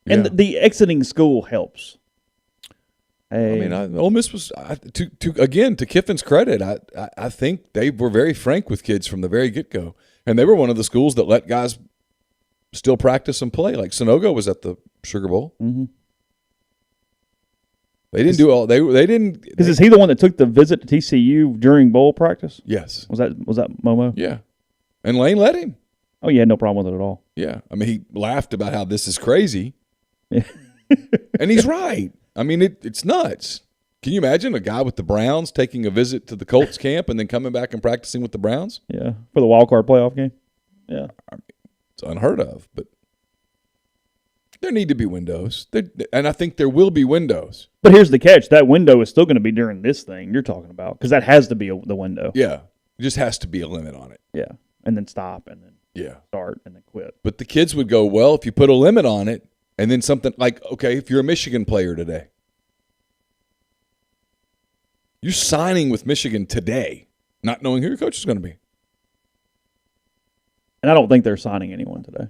Yeah. And the exiting school helps. Hey. I mean, Ole Miss was to Kiffin's credit. I think they were very frank with kids from the very get-go, and they were one of the schools that let guys still practice and play. Like Sonogo was at the Sugar Bowl. Mm-hmm. They didn't do all. They didn't. Because is he the one that took the visit to TCU during bowl practice? Yes. Was that Momo? Yeah, and Lane let him. Oh, yeah, no problem with it at all. Yeah, I mean, he laughed about how this is crazy, and he's right. I mean, it's nuts. Can you imagine a guy with the Browns taking a visit to the Colts camp and then coming back and practicing with the Browns? Yeah, for the wild card playoff game. Yeah, I mean, it's unheard of. But there need to be windows, and I think there will be windows. But here's the catch: that window is still going to be during this thing you're talking about, because that has to be the window. Yeah, it just has to be a limit on it. Yeah, and then stop, and then start, and then quit. But the kids would go, well, if you put a limit on it. And then something like, okay, if you're a Michigan player today, you're signing with Michigan today, not knowing who your coach is going to be. And I don't think they're signing anyone today.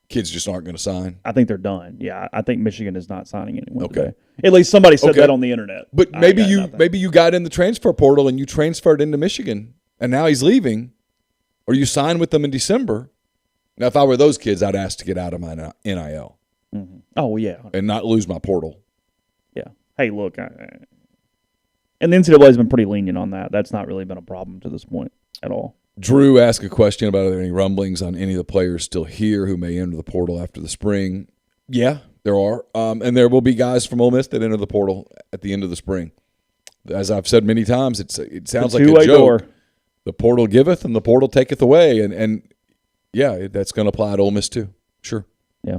Kids just aren't going to sign? I think they're done. Yeah, I think Michigan is not signing anyone today. At least somebody said that on the internet. But maybe you got in the transfer portal and you transferred into Michigan, and now he's leaving, or you sign with them in December. Now, if I were those kids, I'd ask to get out of my NIL. Mm-hmm. Oh, yeah. And not lose my portal. Yeah. Hey, look. And the NCAA has been pretty lenient on that. That's not really been a problem to this point at all. Drew asked a question about are there any rumblings on any of the players still here who may enter the portal after the spring. Yeah, there are. And there will be guys from Ole Miss that enter the portal at the end of the spring. As I've said many times, it sounds like a joke. Door. The portal giveth and the portal taketh away. And yeah, that's going to apply to Ole Miss too. Sure. Yeah.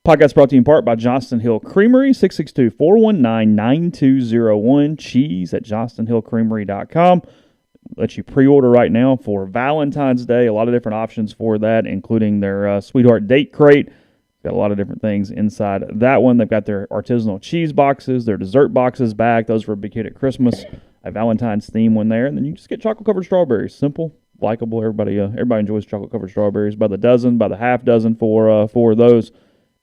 Podcast brought to you in part by Johnston Hill Creamery, 662-419-9201. Cheese at johnstonhillcreamery.com. let you pre-order right now for Valentine's Day. A lot of different options for that, including their Sweetheart Date Crate. Got a lot of different things inside that one. They've got their artisanal cheese boxes, their dessert boxes back. Those were a big hit at Christmas. A Valentine's theme one there. And then you just get chocolate-covered strawberries. Simple, likable. Everybody enjoys chocolate-covered strawberries by the dozen, by the half dozen for those.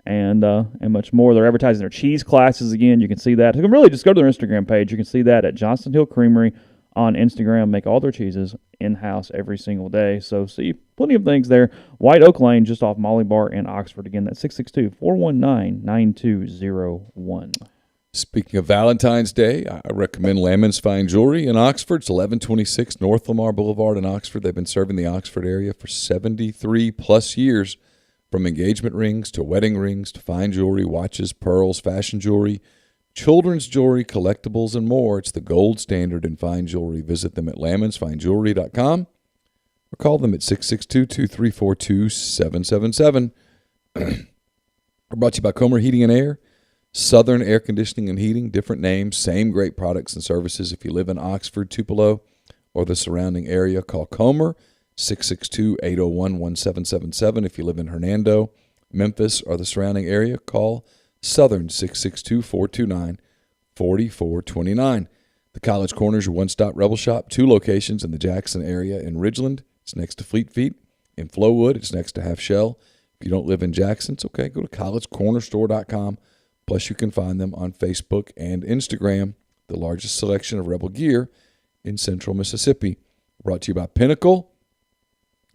And much more. They're advertising their cheese classes again. You can see that. You can really just go to their Instagram page. You can see that at Johnston Hill Creamery on Instagram. Make all their cheeses in-house every single day. So see plenty of things there. White Oak Lane, just off Molly Bar in Oxford. Again, that's 662-419-9201. Speaking of Valentine's Day, I recommend Lamon's Fine Jewelry in Oxford. It's 1126 North Lamar Boulevard in Oxford. They've been serving the Oxford area for 73-plus years. From engagement rings to wedding rings to fine jewelry, watches, pearls, fashion jewelry, children's jewelry, collectibles, and more. It's the gold standard in fine jewelry. Visit them at lamonsfinejewelry.com or call them at 662-2342-777. We're brought to you by Comer Heating and Air, Southern Air Conditioning and Heating, different names, same great products and services. If you live in Oxford, Tupelo, or the surrounding area, call Comer, 662-801-1777. If you live in Hernando, Memphis, or the surrounding area, call Southern, 662-429-4429. The College Corner is your one-stop Rebel Shop, 2 locations in the Jackson area. In Ridgeland, it's next to Fleet Feet. In Flowood, it's next to Half Shell. If you don't live in Jackson, it's okay. Go to collegecornerstore.com. Plus, you can find them on Facebook and Instagram, the largest selection of Rebel gear in central Mississippi. Brought to you by Pinnacle.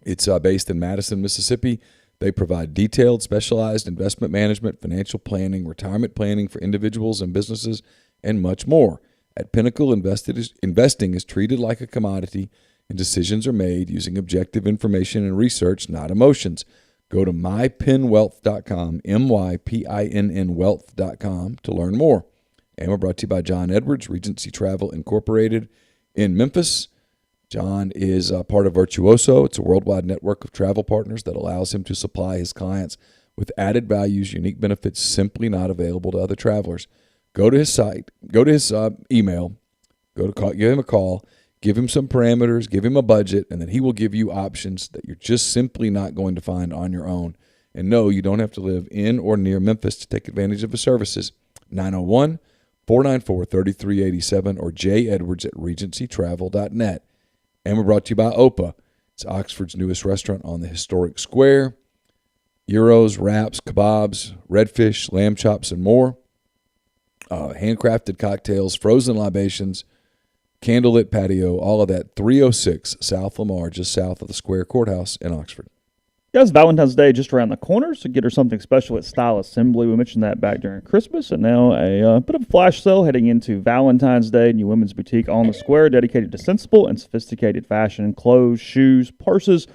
It's based in Madison, Mississippi. They provide detailed, specialized investment management, financial planning, retirement planning for individuals and businesses, and much more. At Pinnacle, investing is treated like a commodity, and decisions are made using objective information and research, not emotions. Go to mypinwealth.com, MYPINN wealth.com to learn more. And we're brought to you by John Edwards, Regency Travel Incorporated in Memphis. John is part of Virtuoso. It's a worldwide network of travel partners that allows him to supply his clients with added values, unique benefits simply not available to other travelers. Go to his site, go to his email, give him a call, give him some parameters, give him a budget, and then he will give you options that you're just simply not going to find on your own. And no, you don't have to live in or near Memphis to take advantage of his services. 901-494-3387 or jedwards@regencytravel.net. And we're brought to you by Opa. It's Oxford's newest restaurant on the historic square. Gyros, wraps, kebabs, redfish, lamb chops, and more. Handcrafted cocktails, frozen libations, candlelit patio, all of that. 306 South Lamar, just south of the Square Courthouse in Oxford. Guys, Valentine's Day just around the corner, so get her something special at Style Assembly. We mentioned that back during Christmas, and now a bit of a flash sale heading into Valentine's Day. New women's boutique on the square dedicated to sensible and sophisticated fashion, clothes, shoes, purses,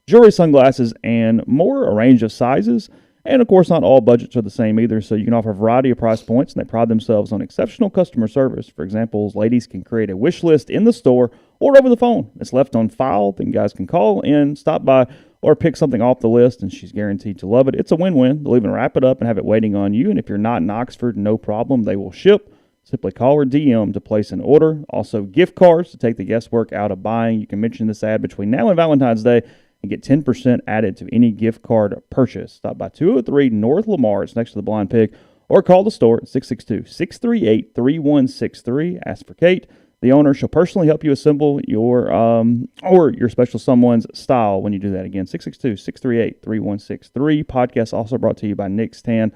jewelry, sunglasses, and more, a range of sizes. And, of course, not all budgets are the same either, so you can offer a variety of price points, and they pride themselves on exceptional customer service. For example, ladies can create a wish list in the store or over the phone. It's left on file. Then guys can call in, stop by, or pick something off the list, and she's guaranteed to love it. It's a win-win. They'll even wrap it up and have it waiting on you, and if you're not in Oxford, no problem. They will ship. Simply call or DM to place an order. Also, gift cards to take the guesswork out of buying. You can mention this ad between now and Valentine's Day and get 10% added to any gift card purchase. Stop by 203 North Lamar. It's next to the Blind Pig. Or call the store at 662-638-3163. Ask for Kate, the owner. She'll personally help you assemble your or your special someone's style when you do that. Again, 662-638-3163. Podcast also brought to you by Nick's Tan,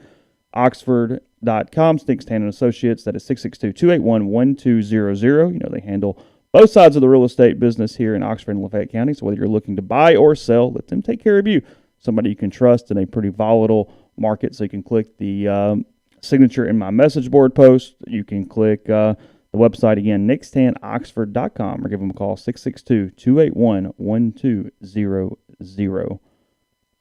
Oxford.com. Nick's Tan and Associates. That is 662-281-1200. You know, they handle both sides of the real estate business here in Oxford and Lafayette County. So whether you're looking to buy or sell, let them take care of you. Somebody you can trust in a pretty volatile market. So you can click the signature in my message board post. You can click the website again, nickstanoxford.com, or give them a call, 662-281-1200.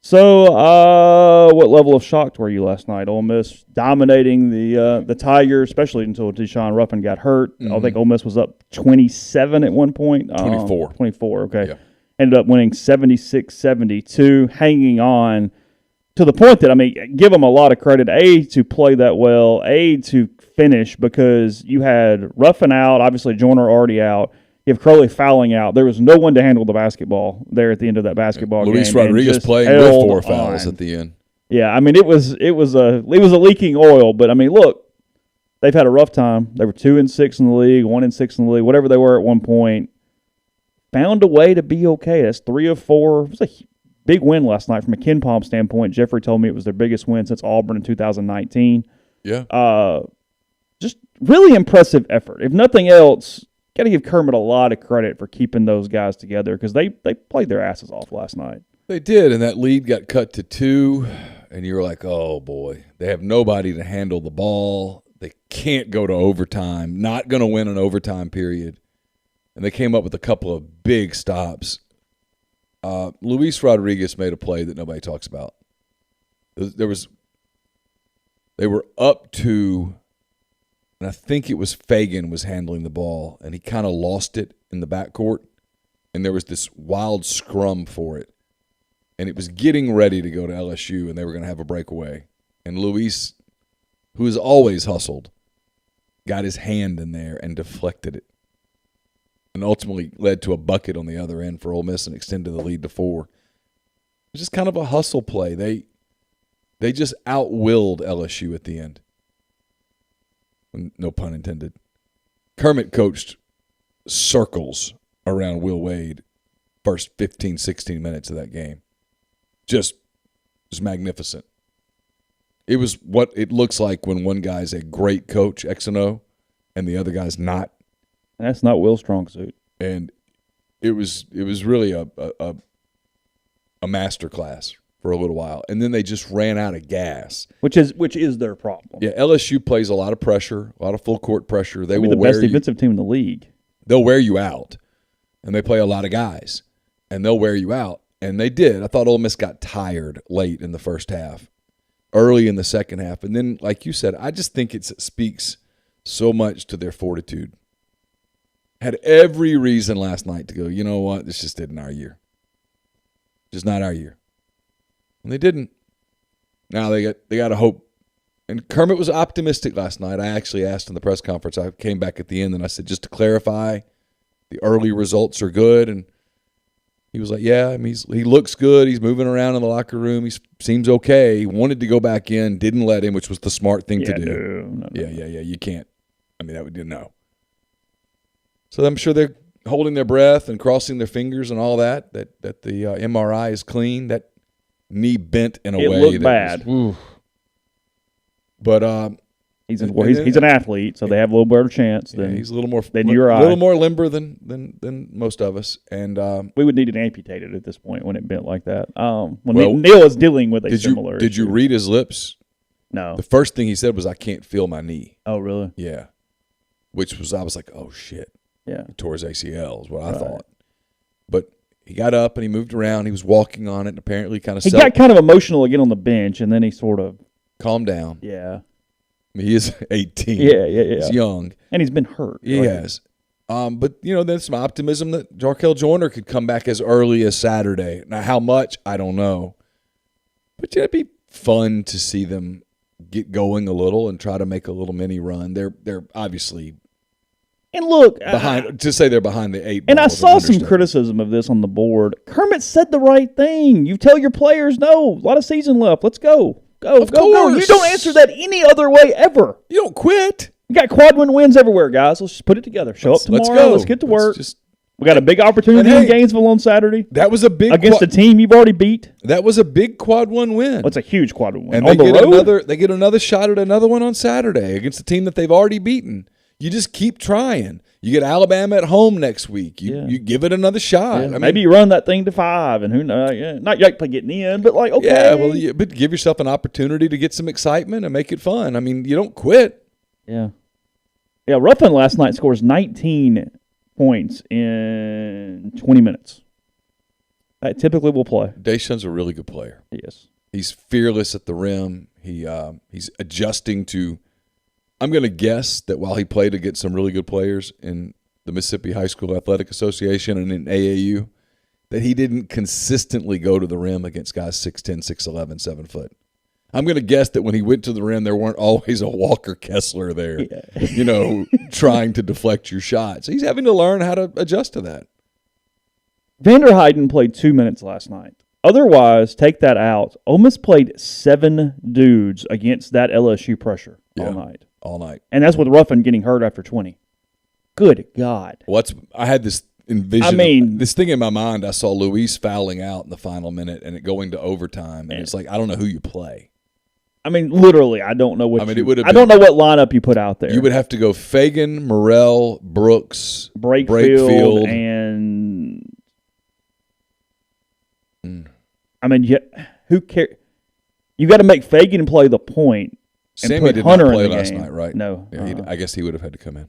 So, what level of shocked were you last night? Ole Miss dominating the Tigers, especially until Deshaun Ruffin got hurt. Mm-hmm. I think Ole Miss was up 27 at one point. 24. 24, okay. Yeah. Ended up winning 76-72, hanging on to the point that, I mean, give them a lot of credit, A, to play that well, A, to finish, because you had Ruffin out, obviously Joyner already out. You have Crowley fouling out. There was no one to handle the basketball there at the end of that basketball game. Luis Rodriguez playing with 4 fouls at the end. Yeah, I mean it was a leaking oil, but I mean look, they've had a rough time. They were 2-6 in the league, 1-6 in the league, whatever they were at one point. Found a way to be okay. That's 3 of 4. It was a big win last night from a Ken Palm standpoint. Jeffrey told me it was their biggest win since Auburn in 2019. Yeah. Just really impressive effort. If nothing else, got to give Kermit a lot of credit for keeping those guys together because they played their asses off last night. They did, and that lead got cut to 2, and you were like, oh, boy. They have nobody to handle the ball. They can't go to overtime. Not going to win an overtime period. And they came up with a couple of big stops. Luis Rodriguez made a play that nobody talks about. They were up to, and I think it was Fagan was handling the ball, and he kind of lost it in the backcourt, and there was this wild scrum for it. And it was getting ready to go to LSU, and they were going to have a breakaway. And Luis, who has always hustled, got his hand in there and deflected it. And ultimately led to a bucket on the other end for Ole Miss and extended the lead to 4. It was just kind of a hustle play. They just out-willed LSU at the end. No pun intended. Kermit coached circles around Will Wade first 15, 16 minutes of that game. Just was magnificent. It was what it looks like when one guy's a great coach, X and O, and the other guy's not. That's not Will's strong suit. And it was really a master class for a little while. And then they just ran out of gas. Which is their problem. Yeah, LSU plays a lot of pressure, a lot of full court pressure. They will the best defensive team in the league. They'll wear you out. And they play a lot of guys. And they'll wear you out. And they did. I thought Ole Miss got tired late in the first half, early in the second half. And then, like you said, I just think it speaks so much to their fortitude. Had every reason last night to go, you know what, this just isn't our year. Just not our year. And they didn't. Now they got to hope. And Kermit was optimistic last night. I actually asked in the press conference. I came back at the end and I said, just to clarify, the early results are good. And he was like, yeah, I mean, he looks good. He's moving around in the locker room. He seems okay. He wanted to go back in, didn't let him, which was the smart thing to do. No. Yeah. You can't. I mean, that we didn't know. So I'm sure they're holding their breath and crossing their fingers and all that the MRI is clean. That knee bent in a way. It looked bad. But he's an athlete, so they have a little better chance than he's a little more limber than most of us. And we would need it amputated at this point when it bent like that. Neal is dealing with a similar Did you read his lips? No. The first thing he said was, I can't feel my knee. Oh, really? Yeah. I was like, oh, shit. Yeah. He tore his ACL is what I thought. But he got up and he moved around. He was walking on it and apparently kind of got kind of emotional again on the bench, and then he sort of calmed down. Yeah. I mean, he is 18. Yeah. He's young. And he's been hurt. He has. But, there's some optimism that Jarkel Joyner could come back as early as Saturday. Now, how much, I don't know. But it'd be fun to see them get going a little and try to make a little mini run. They're obviously and look behind. To say they're behind the 8 ball. And I saw some criticism of this on the board. Kermit said the right thing. You tell your players, no, a lot of season left. Let's go. Go. You don't answer that any other way ever. You don't quit. You got quad wins everywhere, guys. Let's just put it together. Show up tomorrow. Let's go. Let's get to work. We got a big opportunity in Gainesville on Saturday. That was a big against a team you've already beat. That was a big quad 1 win. That's a huge quad 1 win. And they get another shot at another one on Saturday against a team that they've already beaten. You just keep trying. You get Alabama at home next week. You give it another shot. Yeah, maybe you run that thing to 5, and who knows? Not yet getting in, but okay. Yeah, well, but give yourself an opportunity to get some excitement and make it fun. I mean, you don't quit. Yeah. Yeah, Ruffin last night scores 19 points in 20 minutes. That typically will play. Deshaun's a really good player. Yes. He's fearless at the rim. He's adjusting to – I'm going to guess that while he played against some really good players in the Mississippi High School Athletic Association and in AAU, that he didn't consistently go to the rim against guys 6'10", 6'11", 7 foot. I'm going to guess that when he went to the rim, there weren't always a Walker Kessler there, trying to deflect your shot. So he's having to learn how to adjust to that. Vanderheiden played 2 minutes last night. Otherwise, take that out. Ole Miss played 7 dudes against that LSU pressure all night. All night. And that's with Ruffin getting hurt after 20. Good God. I had this this thing in my mind. I saw Luis fouling out in the final minute and it going to overtime. And it's like, I don't know who you play. I mean, literally, I don't know what I don't know what lineup you put out there. You would have to go Fagan, Morrell, Brooks, Brakefield, and I mean, who cares? You got to make Fagan play the point. And Sammy put did Hunter not play in the last game. night, right? No. Yeah, I guess he would have had to come in.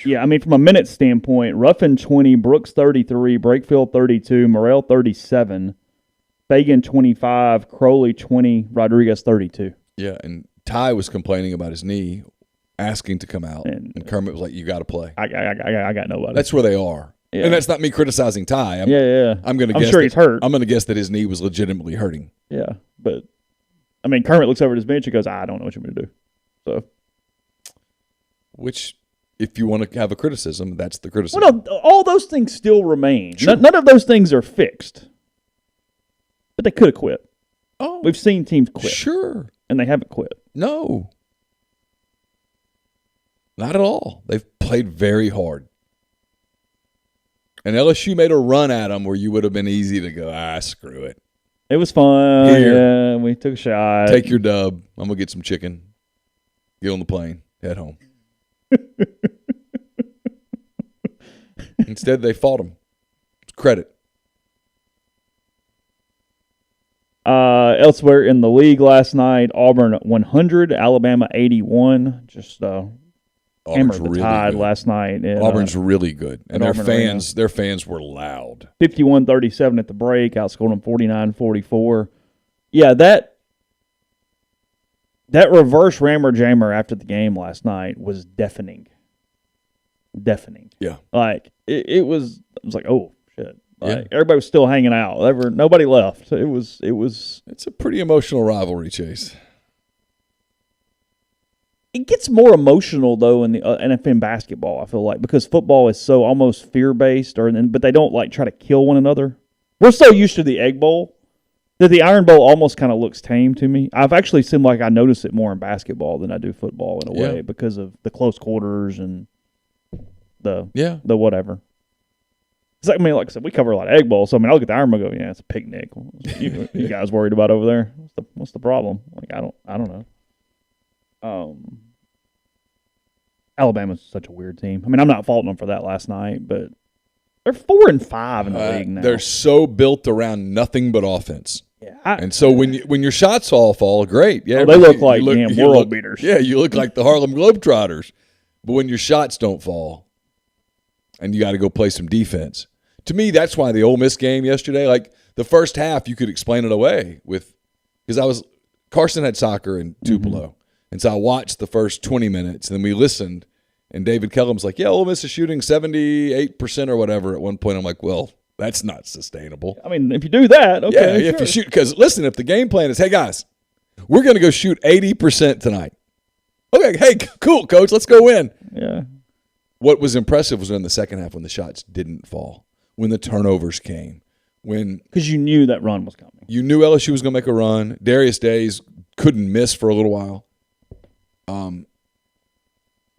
Yeah, I mean, from a minute standpoint, Ruffin 20, Brooks 33, Brakefield 32, Morrell 37, Fagan 25, Crowley 20, Rodriguez 32. Yeah, and Ty was complaining about his knee, asking to come out, and Kermit was like, "You got to play." I got nobody. That's where they are, and that's not me criticizing Ty. I'm sure he's hurt. I'm going to guess that his knee was legitimately hurting. Yeah, but I mean, Kermit looks over at his bench and goes, "I don't know what you're going to do." So, which, if you want to have a criticism, that's the criticism. Well, no, all those things still remain. Sure. None of those things are fixed, but they could have quit. Oh, we've seen teams quit. Sure. And they haven't quit. No. Not at all. They've played very hard. And LSU made a run at them where you would have been easy to go, screw it. It was fun. Here. Yeah, we took a shot. Take your dub. I'm going to get some chicken. Get on the plane. Head home. Instead, they fought them. It's credit. Elsewhere in the league last night, Auburn 100, Alabama 81. Just hammered the Tide last night. Auburn's really good, and their Arena. fans were loud. 51-37 at the break, outscored them 49-44. Yeah, that reverse rammer jammer after the game last night was deafening. Yeah, like it was like, oh shit. Like, everybody was still hanging out. Nobody left. It was. It's a pretty emotional rivalry, Chase. It gets more emotional though in the NFL basketball. I feel like because football is so almost fear based, but they don't like try to kill one another. We're so used to the Egg Bowl that the Iron Bowl almost kind of looks tame to me. I've actually seemed like I notice it more in basketball than I do football in a way because of the close quarters and the whatever. I mean, like I said, we cover a lot of Egg Bowl, so I mean, I look at the Iron Bowl and go, yeah, it's a picnic. You guys worried about over there? What's the problem? Like, I don't know. Alabama's such a weird team. I mean, I'm not faulting them for that last night, but they're 4-5 in the league now. They're so built around nothing but offense. Yeah, and so when your shots all fall, great. Yeah, they look like damn world beaters. Yeah, you look like the Harlem Globetrotters. But when your shots don't fall, and you got to go play some defense. To me, that's why the Ole Miss game yesterday, like the first half, you could explain it away because Carson had soccer in Tupelo, and so I watched the first 20 minutes, and then we listened, and David Kellum's like, yeah, Ole Miss is shooting 78% or whatever at one point. I'm like, well, that's not sustainable. I mean, if you do that, okay. Yeah, if you shoot, because listen, if the game plan is, hey, guys, we're going to go shoot 80% tonight. Okay, hey, cool, coach, let's go win. Yeah. What was impressive was in the second half when the shots didn't fall. When the turnovers came. Because you knew that run was coming. You knew LSU was going to make a run. Darius Days couldn't miss for a little while. And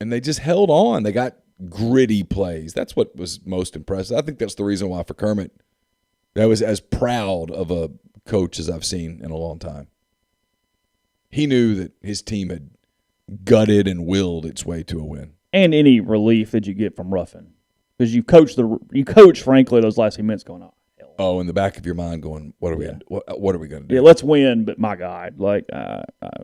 they just held on. They got gritty plays. That's what was most impressive. I think that's the reason why for Kermit, that was as proud of a coach as I've seen in a long time. He knew that his team had gutted and willed its way to a win. And any relief that you get from Ruffin. Because you coach, frankly, those last few minutes going, oh, hell. Oh, in the back of your mind going, what are we going to do? Yeah, let's win, but my God.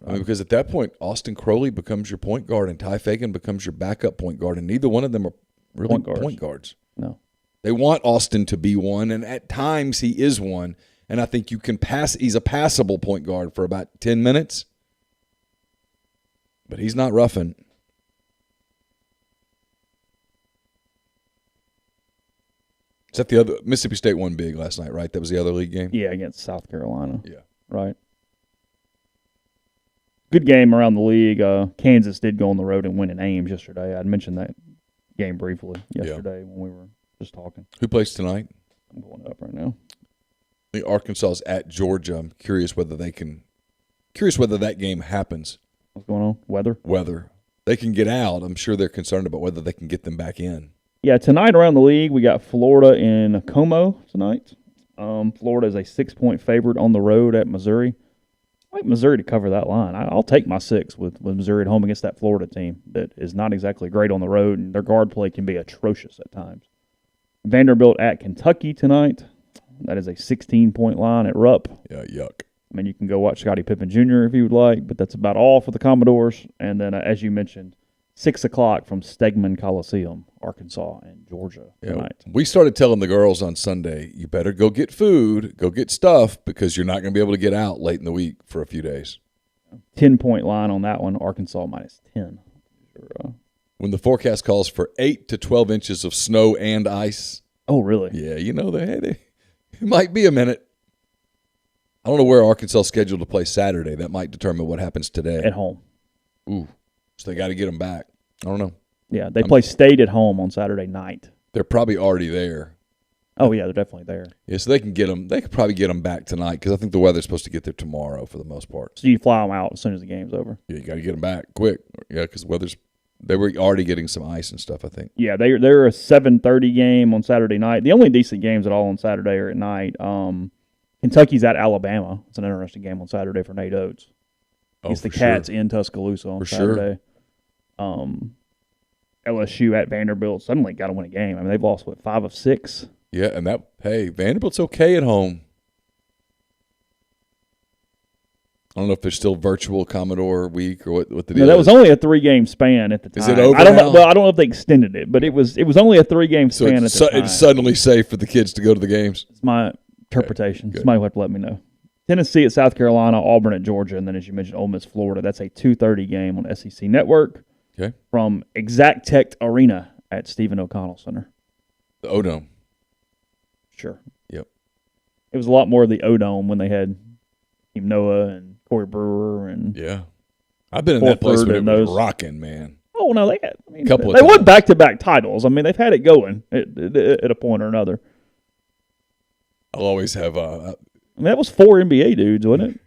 Because at that point, Austin Crowley becomes your point guard and Ty Fagan becomes your backup point guard, and neither one of them are really point guards. No. They want Austin to be one, and at times he is one, and I think you can pass. He's a passable point guard for about 10 minutes, but he's not Ruffin. Is that the other? Mississippi State won big last night, right? That was the other league game? Yeah, against South Carolina. Yeah. Right. good game around the league. Kansas did go on the road and win in Ames yesterday. I'd mentioned that game briefly yesterday when we were just talking. Who plays tonight? I'm pulling it up right now. I think Arkansas is at Georgia. I'm curious whether that game happens. What's going on? Whether they can get out. I'm sure they're concerned about whether they can get them back in. Yeah, tonight around the league, we got Florida in Como tonight. Florida is a 6-point favorite on the road at Missouri. I like Missouri to cover that line. I'll take my 6 with Missouri at home against that Florida team that is not exactly great on the road, and their guard play can be atrocious at times. Vanderbilt at Kentucky tonight. That is a 16-point line at Rupp. Yeah, yuck. I mean, you can go watch Scottie Pippen Jr. if you would like, but that's about all for the Commodores. And then, as you mentioned, 6 o'clock from Stegman Coliseum, Arkansas and Georgia tonight. Yeah, we started telling the girls on Sunday, you better go get food, go get stuff, because you're not going to be able to get out late in the week for a few days. 10-point line on that one, Arkansas minus 10. When the forecast calls for 8 to 12 inches of snow and ice. Oh, really? Yeah, it might be a minute. I don't know where Arkansas is scheduled to play Saturday. That might determine what happens today. At home. Ooh, so they got to get them back. I don't know. Yeah, they play State at home on Saturday night. They're probably already there. Oh, yeah, they're definitely there. Yeah, so they can get them. They could probably get them back tonight because I think the weather's supposed to get there tomorrow for the most part. So you fly them out as soon as the game's over. Yeah, you got to get them back quick. Yeah, because the weather's. They were already getting some ice and stuff, I think. Yeah, they're a 7:30 game on Saturday night. The only decent games at all on Saturday are at night. Kentucky's at Alabama. It's an interesting game on Saturday for Nate Oates. It's the Cats in Tuscaloosa on Saturday. Sure. LSU at Vanderbilt suddenly got to win a game. I mean, they've lost, 5 of 6? Yeah, and Vanderbilt's okay at home. I don't know if there's still virtual Commodore week or what the deal is. That was only a 3-game span at the time. Is it over I don't now? know. Well, I don't know if they extended it, but it was only a 3-game span at the time. It's suddenly safe for the kids to go to the games. It's my interpretation. Okay, Somebody will have to let me know. Tennessee at South Carolina, Auburn at Georgia, and then as you mentioned, Ole Miss, Florida. That's a 2:30 game on SEC Network. Okay. From Exact Tech Arena at Stephen O'Connell Center. The O-Dome. Sure. Yep. It was a lot more of the O-Dome when they had Team Noah and Corey Brewer and I've been in that place when it was rocking, man. Oh no, they had Couple they of won back-to-back titles. I mean, they've had it going at a point or another. I'll always have. That was 4 NBA dudes, wasn't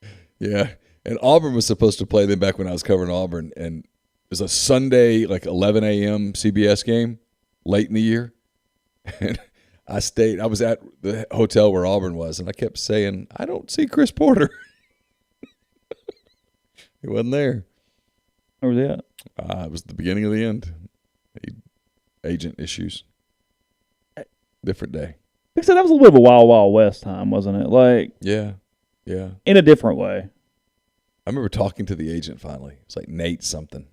it? Yeah, and Auburn was supposed to play them back when I was covering Auburn, and it was a Sunday, 11 a.m. CBS game late in the year, and I was at the hotel where Auburn was, and I kept saying, I don't see Chris Porter. He wasn't there. Where was he at? It was the beginning of the end. Agent issues. Different day. Like I said, that was a little bit of a Wild Wild West time, wasn't it? Yeah. In a different way. I remember talking to the agent finally. It's like Nate something.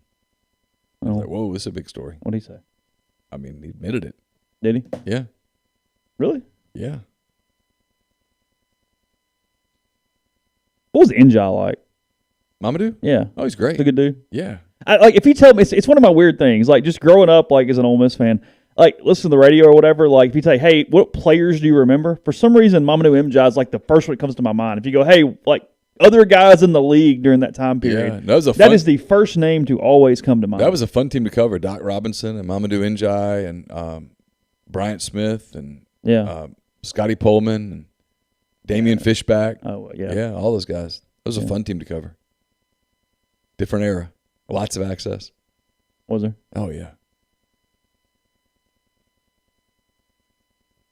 I was like, whoa, this is a big story. What did he say? I mean, he admitted it. Did he? Yeah. Really? Yeah. What was Njai like? Mamadou? Yeah. Oh, he's great. He's a good dude. Yeah. If you tell me, it's one of my weird things. Just growing up, as an Ole Miss fan, listen to the radio or whatever. If you say, hey, what players do you remember? For some reason, Mamadou Njai is the first one that comes to my mind. If you go, hey, other guys in the league during that time period, that is the first name to always come to mind. That was a fun team to cover. Doc Robinson and Mamadou Njai and Bryant Smith and Scotty Pullman and Damian Fishback. Oh, yeah. Yeah, all those guys. That was a fun team to cover. Different era. Lots of access. Was there? Oh, yeah.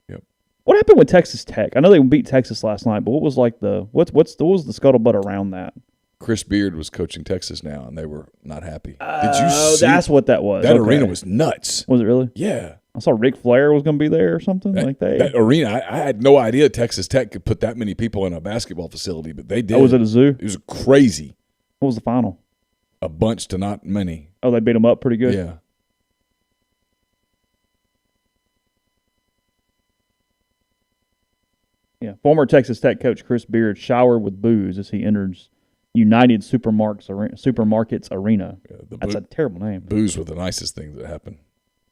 Yep. What happened with Texas Tech? I know they beat Texas last night, but what was what was the scuttlebutt around that? Chris Beard was coaching Texas now, and they were not happy. Did you see? That's what that was. That arena was nuts. Was it really? Yeah. I saw Ric Flair was going to be there or something like that. That arena, I had no idea Texas Tech could put that many people in a basketball facility, but they did. Oh, was it a zoo? It was crazy. What was the final? A bunch to not many. Oh, they beat them up pretty good? Yeah. Yeah. Former Texas Tech coach Chris Beard showered with booze as he enters United Supermarkets Arena. Yeah, that's a terrible name. Booze were the nicest things that happened.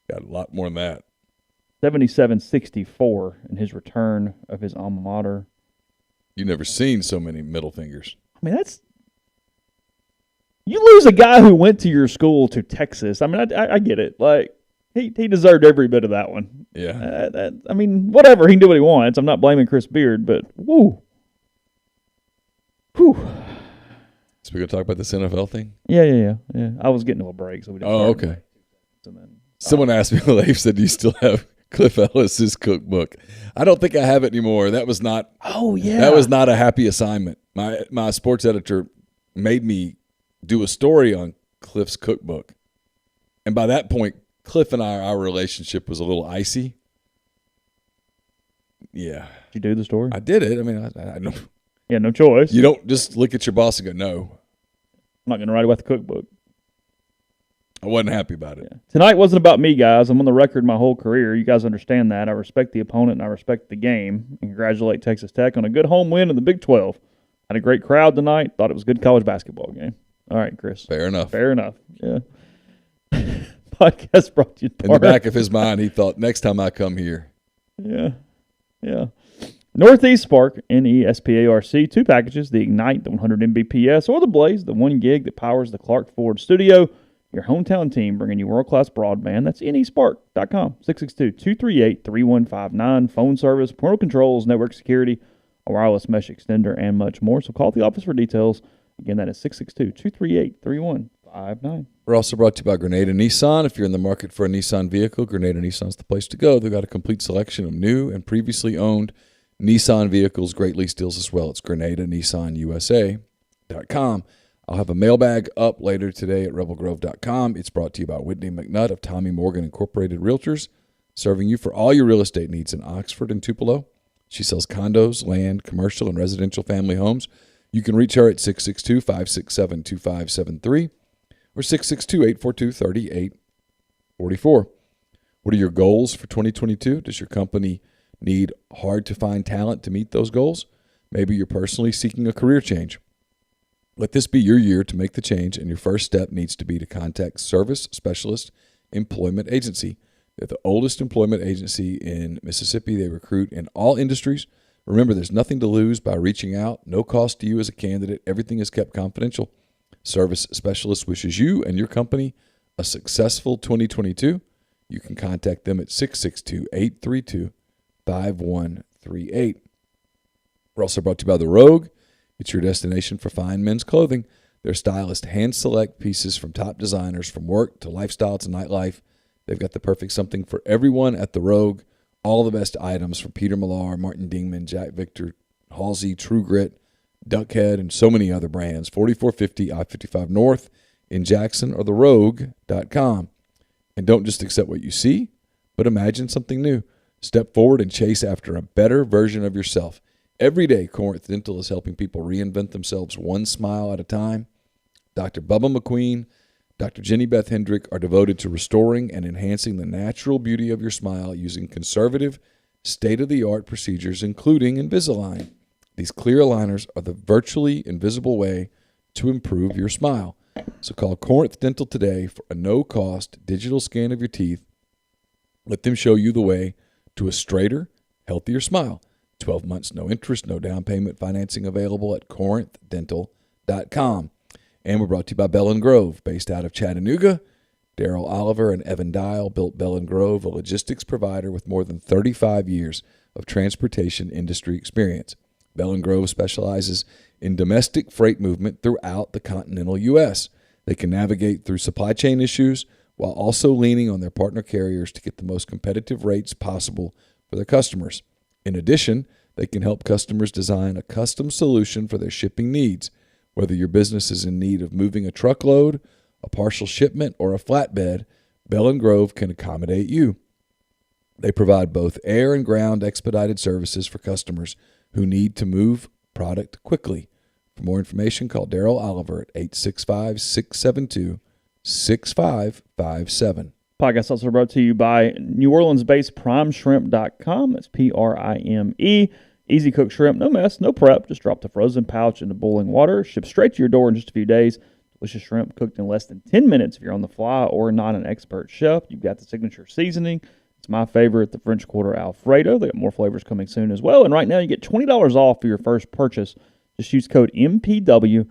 Got a lot more than that. 77-64 in his return of his alma mater. You've never seen so many middle fingers. I mean, that's You lose a guy who went to your school to Texas. I mean, I get it. Like, he deserved every bit of that one. Yeah. I mean, whatever. He can do what he wants. I'm not blaming Chris Beard, but woo. Whew. So we're going to talk about this NFL thing? Yeah. I was getting to a break, so we didn't. Oh, okay. And then, Someone asked me, they said, do you still have Cliff Ellis's cookbook? I don't think I have it anymore. That was not. Oh, yeah. That was not a happy assignment. My sports editor made me do a story on Cliff's cookbook. And by that point, Cliff and our relationship was a little icy. Yeah. Did you do the story? I did it. I mean, I know. Yeah, no choice. You don't just look at your boss and go, no. I'm not going to write about the cookbook. I wasn't happy about it. Yeah. Tonight wasn't about me, guys. I'm on the record my whole career. You guys understand that. I respect the opponent and I respect the game. And congratulate Texas Tech on a good home win in the Big 12. Had a great crowd tonight. Thought it was a good college basketball game. All right, Chris. Fair enough. Yeah. Podcast brought to you. In the back of his mind, he thought, next time I come here. Yeah. Northeast Spark, NESPARC, 2 packages, the Ignite, the 100 Mbps, or the Blaze, the 1 gig that powers the Clark Ford studio. Your hometown team bringing you world-class broadband. That's nespark.com, 662-238-3159. Phone service, parental controls, network security, a wireless mesh extender, and much more. So call the office for details. Again, that is 662-238-3159. We're also brought to you by Grenada Nissan. If you're in the market for a Nissan vehicle, Grenada Nissan's the place to go. They've got a complete selection of new and previously owned Nissan vehicles, great lease deals as well. It's GrenadaNissanUSA.com. I'll have a mailbag up later today at rebelgrove.com. It's brought to you by Whitney McNutt of Tommy Morgan Incorporated Realtors, serving you for all your real estate needs in Oxford and Tupelo. She sells condos, land, commercial, and residential family homes. You can reach her at 662-567-2573 or 662-842-3844. What are your goals for 2022? Does your company need hard-to-find talent to meet those goals? Maybe you're personally seeking a career change. Let this be your year to make the change, and your first step needs to be to contact Service Specialist Employment Agency. They're the oldest employment agency in Mississippi. They recruit in all industries. Remember, there's nothing to lose by reaching out. No cost to you as a candidate. Everything is kept confidential. Service Specialist wishes you and your company a successful 2022. You can contact them at 662-832-5138. We're also brought to you by The Rogue. It's your destination for fine men's clothing. Their stylists hand-select pieces from top designers, from work to lifestyle to nightlife. They've got the perfect something for everyone at The Rogue. All the best items from Peter Millar, Martin Dingman, Jack Victor, Halsey, True Grit, Duckhead, and so many other brands. 4450 I-55 North in Jackson or therogue.com. And don't just accept what you see, but imagine something new. Step forward and chase after a better version of yourself. Every day, Corinth Dental is helping people reinvent themselves one smile at a time. Dr. Bubba McQueen, Dr. Jenny Beth Hendrick are devoted to restoring and enhancing the natural beauty of your smile using conservative, state-of-the-art procedures, including Invisalign. These clear aligners are the virtually invisible way to improve your smile. So call Corinth Dental today for a no-cost digital scan of your teeth. Let them show you the way to a straighter, healthier smile. 12 months, no interest, no down payment, financing available at corinthdental.com. And we're brought to you by Bell & Grove, based out of Chattanooga. Daryl Oliver and Evan Dial built Bell & Grove, a logistics provider with more than 35 years of transportation industry experience. Bell & Grove specializes in domestic freight movement throughout the continental U.S. They can navigate through supply chain issues while also leaning on their partner carriers to get the most competitive rates possible for their customers. In addition, they can help customers design a custom solution for their shipping needs. Whether your business is in need of moving a truckload, a partial shipment, or a flatbed, Bell & Grove can accommodate you. They provide both air and ground expedited services for customers who need to move product quickly. For more information, call Daryl Oliver at 865-672-6557. Podcast also brought to you by New Orleans-based PrimeShrimp.com. That's Prime. Easy cooked shrimp, no mess, no prep. Just drop the frozen pouch into boiling water. Ship straight to your door in just a few days. Delicious shrimp cooked in less than 10 minutes if you're on the fly or not an expert chef. You've got the signature seasoning. It's my favorite, the French Quarter Alfredo. They got more flavors coming soon as well. And right now you get $20 off for your first purchase. Just use code MPW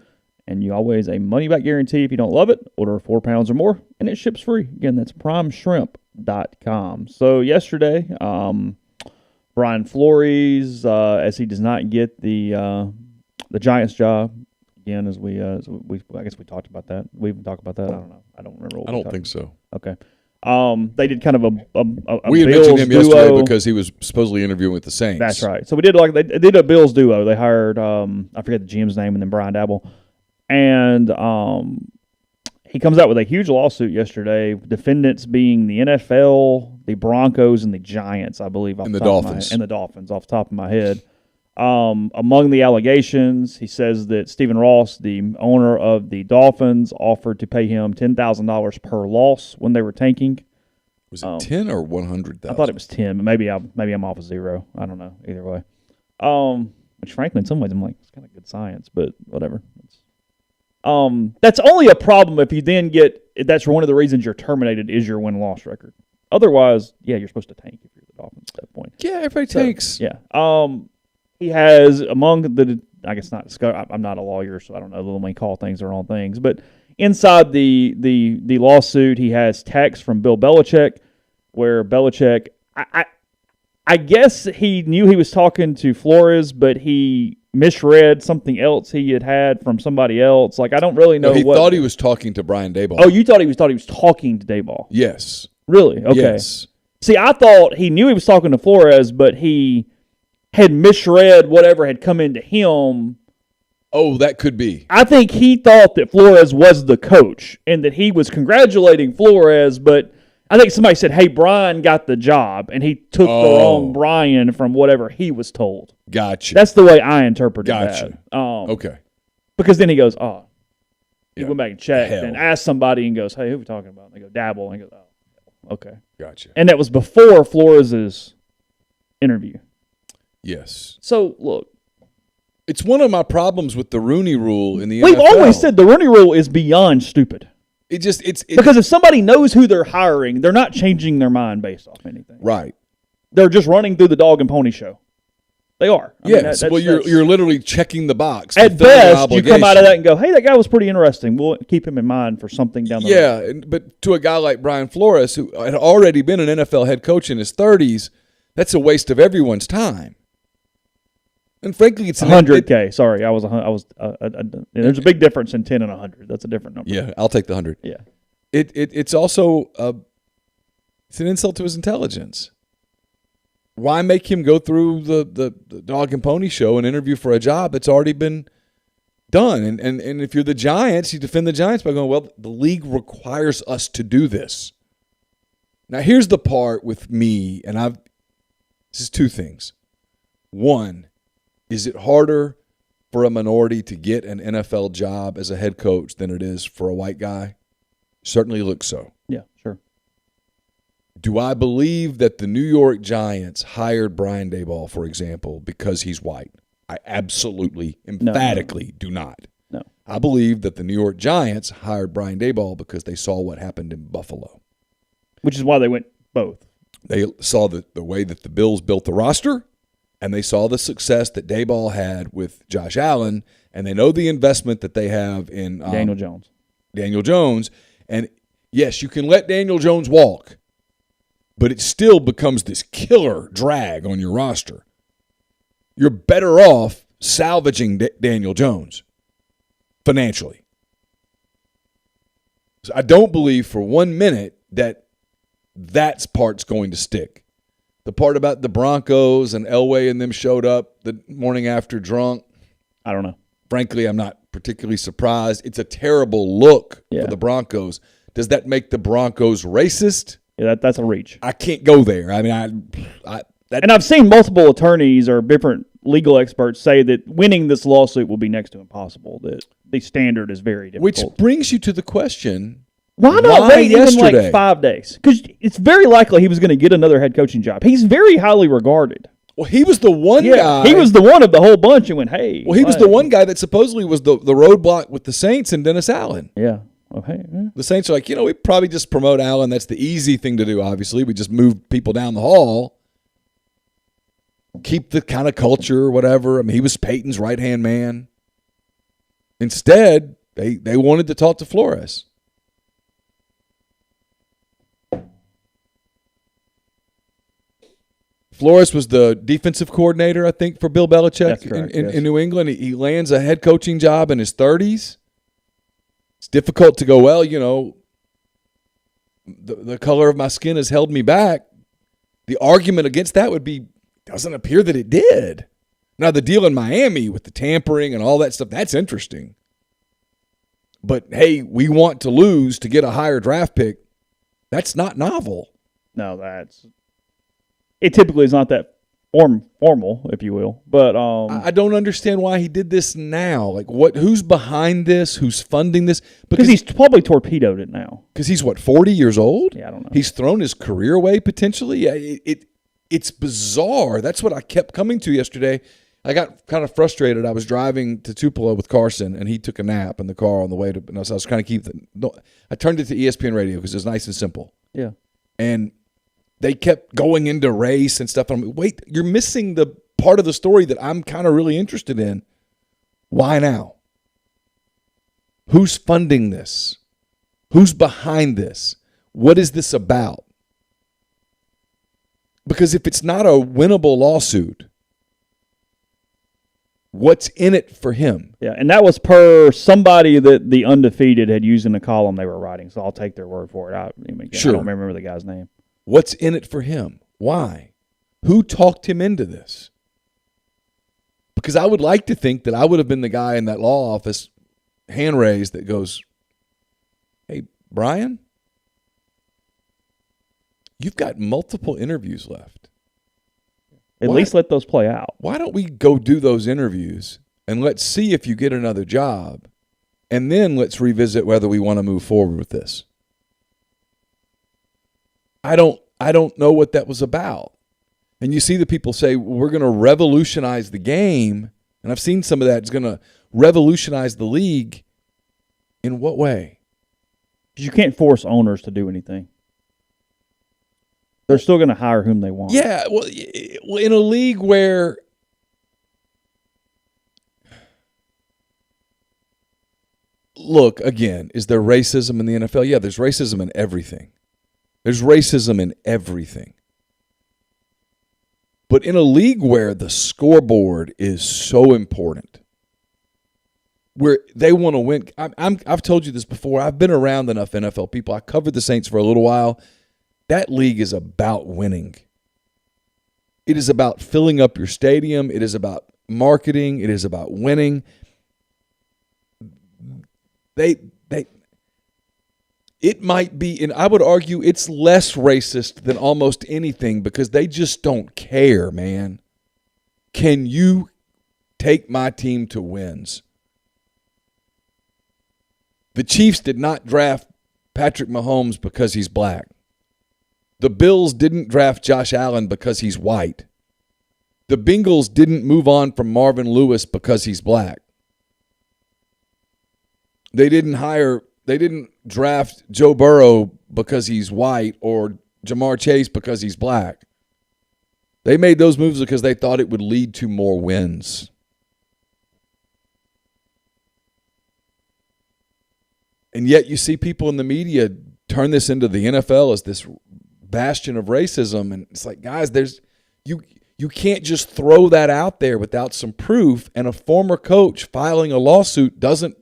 And you always a money-back guarantee if you don't love it. Order 4 pounds or more, and it ships free. Again, that's primeshrimp.com. So yesterday, Brian Flores, as he does not get the Giants job, again, as we I guess we talked about that. We even talked about that. I don't know. I don't remember. I don't think so. Okay. They did kind of a we had Bills mentioned him duo. yesterday because he was supposedly interviewing with the Saints. That's right. So we did they did a Bills duo. They hired I forget the GM's name, and then Brian Dabble, and he comes out with a huge lawsuit yesterday. Defendants being the NFL, the Broncos, and the Giants, I believe, and the Dolphins, and the Dolphins, off the top of my head. Among the allegations, he says that Stephen Ross, the owner of the Dolphins, offered to pay him $10,000 per loss when they were tanking. Was it 10 or 100,000? I thought it was 10, but maybe I'm off a zero. I don't know. Either way, which frankly, in some ways, I'm like, it's kind of good science, but whatever. That's only a problem if you then get. That's one of the reasons you're terminated is your win-loss record. Otherwise, yeah, you're supposed to tank if you're the Dolphins at that point. Yeah, everybody tanks. Yeah. He has among the, I guess not, I'm not a lawyer, so I don't know when we call things the wrong things, but inside the lawsuit, he has text from Bill Belichick, where Belichick, I guess he knew he was talking to Flores, but he misread something else he had from somebody else. Like, I don't really know. No, he thought he was talking to Brian Daboll. Oh, you thought he was talking to Daboll? Yes. Really? Okay. Yes. See, I thought he knew he was talking to Flores, but he had misread whatever had come into him. Oh, that could be. I think he thought that Flores was the coach and that he was congratulating Flores, but I think somebody said, hey, Brian got the job, and he took the wrong Brian from whatever he was told. Gotcha. That's the way I interpreted that. Okay. Because then he goes, he Yeah. went back and checked Hell. and asked somebody and goes, hey, who are we talking about? And they go, Dabble. And he goes, oh, okay. Gotcha. And that was before Flores' interview. Yes. So, look. It's one of my problems with the Rooney Rule in the NFL. We've always said the Rooney Rule is beyond stupid. It's because if somebody knows who they're hiring, they're not changing their mind based off anything. Right. They're just running through the dog and pony show. They are. I mean, yes. Well, you're literally checking the box. At best, you come out of that and go, hey, that guy was pretty interesting. We'll keep him in mind for something down the road. Yeah, but to a guy like Brian Flores, who had already been an NFL head coach in his 30s, that's a waste of everyone's time. And frankly, it's 100K. Sorry, I was. There's a big difference in 10 and 100. That's a different number. Yeah, I'll take the 100. Yeah. It's also it's an insult to his intelligence. Why make him go through the dog and pony show and interview for a job that's already been done? And if you're the Giants, you defend the Giants by going, well, the league requires us to do this. Now, here's the part with me, and this is two things. One, is it harder for a minority to get an NFL job as a head coach than it is for a white guy? Certainly looks so. Yeah, sure. Do I believe that the New York Giants hired Brian Daboll, for example, because he's white? I absolutely, emphatically do not. No. I believe that the New York Giants hired Brian Daboll because they saw what happened in Buffalo. Which is why they went both. They saw the way that the Bills built the roster, and they saw the success that Daboll had with Josh Allen, and they know the investment that they have in Daniel Jones. Daniel Jones. And, yes, you can let Daniel Jones walk, but it still becomes this killer drag on your roster. You're better off salvaging Daniel Jones financially. So I don't believe for 1 minute that part's going to stick. The part about the Broncos and Elway and them showed up the morning after drunk, I don't know. Frankly, I'm not particularly surprised. It's a terrible look for the Broncos. Does that make the Broncos racist? Yeah, that's a reach. I can't go there. I mean, and I've seen multiple attorneys or different legal experts say that winning this lawsuit will be next to impossible, that the standard is very difficult. Which brings you to the question, why not wait even like 5 days? Because it's very likely he was going to get another head coaching job. He's very highly regarded. Well, he was the one guy. He was the one of the whole bunch and went, hey. Well, he was the one guy that supposedly was the roadblock with the Saints and Dennis Allen. Yeah. Okay. Yeah. The Saints are like, we probably just promote Allen. That's the easy thing to do, obviously. We just move people down the hall. Keep the kind of culture or whatever. I mean, he was Peyton's right-hand man. Instead, They wanted to talk to Flores. Flores was the defensive coordinator, I think, for Bill Belichick in New England. He lands a head coaching job in his 30s. It's difficult to go, well, the color of my skin has held me back. The argument against that would be, doesn't appear that it did. Now, the deal in Miami with the tampering and all that stuff, that's interesting. But, hey, we want to lose to get a higher draft pick. That's not novel. No, it typically is not that formal, if you will. But I don't understand why he did this now. Like, who's behind this? Who's funding this? Because he's probably torpedoed it now. Because he's, 40 years old? Yeah, I don't know. He's thrown his career away, potentially? Yeah, it's bizarre. That's what I kept coming to yesterday. I got kind of frustrated. I was driving to Tupelo with Carson, and he took a nap in the car on the way to. And so I was trying to I turned it to ESPN radio because it's nice and simple. Yeah. And they kept going into race and stuff. I'm like, wait, you're missing the part of the story that I'm kind of really interested in. Why now? Who's funding this? Who's behind this? What is this about? Because if it's not a winnable lawsuit, what's in it for him? Yeah, and that was per somebody that the Undefeated had used in the column they were writing, so I'll take their word for it. I don't remember the guy's name. What's in it for him? Why? Who talked him into this? Because I would like to think that I would have been the guy in that law office, hand raised, that goes, hey, Brian, you've got multiple interviews left. At least let those play out. Why don't we go do those interviews and let's see if you get another job, and then let's revisit whether we want to move forward with this. I don't know what that was about. And you see the people say, well, we're going to revolutionize the game, and I've seen some of that. It's going to revolutionize the league. In what way? Because you can't force owners to do anything. They're still going to hire whom they want. Yeah, well, in a league where look, again, is there racism in the NFL? Yeah, there's racism in everything. There's racism in everything. But in a league where the scoreboard is so important, where they want to win, I've told you this before. I've been around enough NFL people. I covered the Saints for a little while. That league is about winning. It is about filling up your stadium. It is about marketing. It is about winning. It might be, and I would argue it's less racist than almost anything because they just don't care, man. Can you take my team to wins? The Chiefs did not draft Patrick Mahomes because he's black. The Bills didn't draft Josh Allen because he's white. The Bengals didn't move on from Marvin Lewis because he's black. They didn't draft Joe Burrow because he's white or Jamar Chase because he's black. They made those moves because they thought it would lead to more wins. And yet you see people in the media turn this into the NFL as this bastion of racism, and it's like, guys, you can't just throw that out there without some proof, and a former coach filing a lawsuit doesn't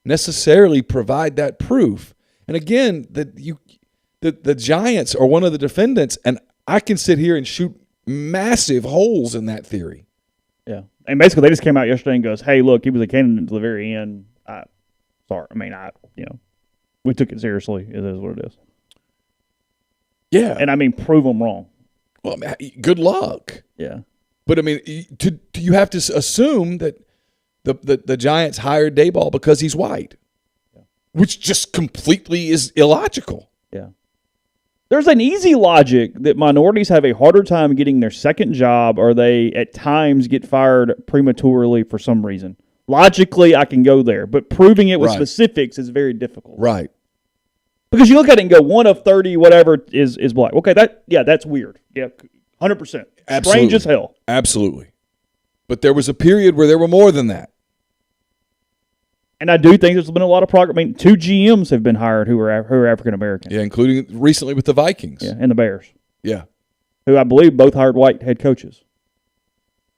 necessarily provide that proof. And again, the Giants are one of the defendants, and I can sit here and shoot massive holes in that theory. Yeah, and basically they just came out yesterday and goes, hey, look, he was a candidate to the very end. We took it seriously. It is what it is. Yeah. And prove them wrong. Well, good luck. Yeah. But you have to assume that the Giants hired Daboll because he's white, which just completely is illogical. Yeah. There's an easy logic that minorities have a harder time getting their second job, or they at times get fired prematurely for some reason. Logically, I can go there, but proving it with specifics is very difficult. Right. Because you look at it and go, 1 of 30, whatever, is black. Okay, that's weird. Yeah, 100%. Absolutely. Strange as hell. Absolutely. But there was a period where there were more than that. And I do think there's been a lot of progress. I mean, 2 GMs have been hired who are African American. Yeah, including recently with the Vikings. Yeah, and the Bears. Yeah. Who I believe both hired white head coaches.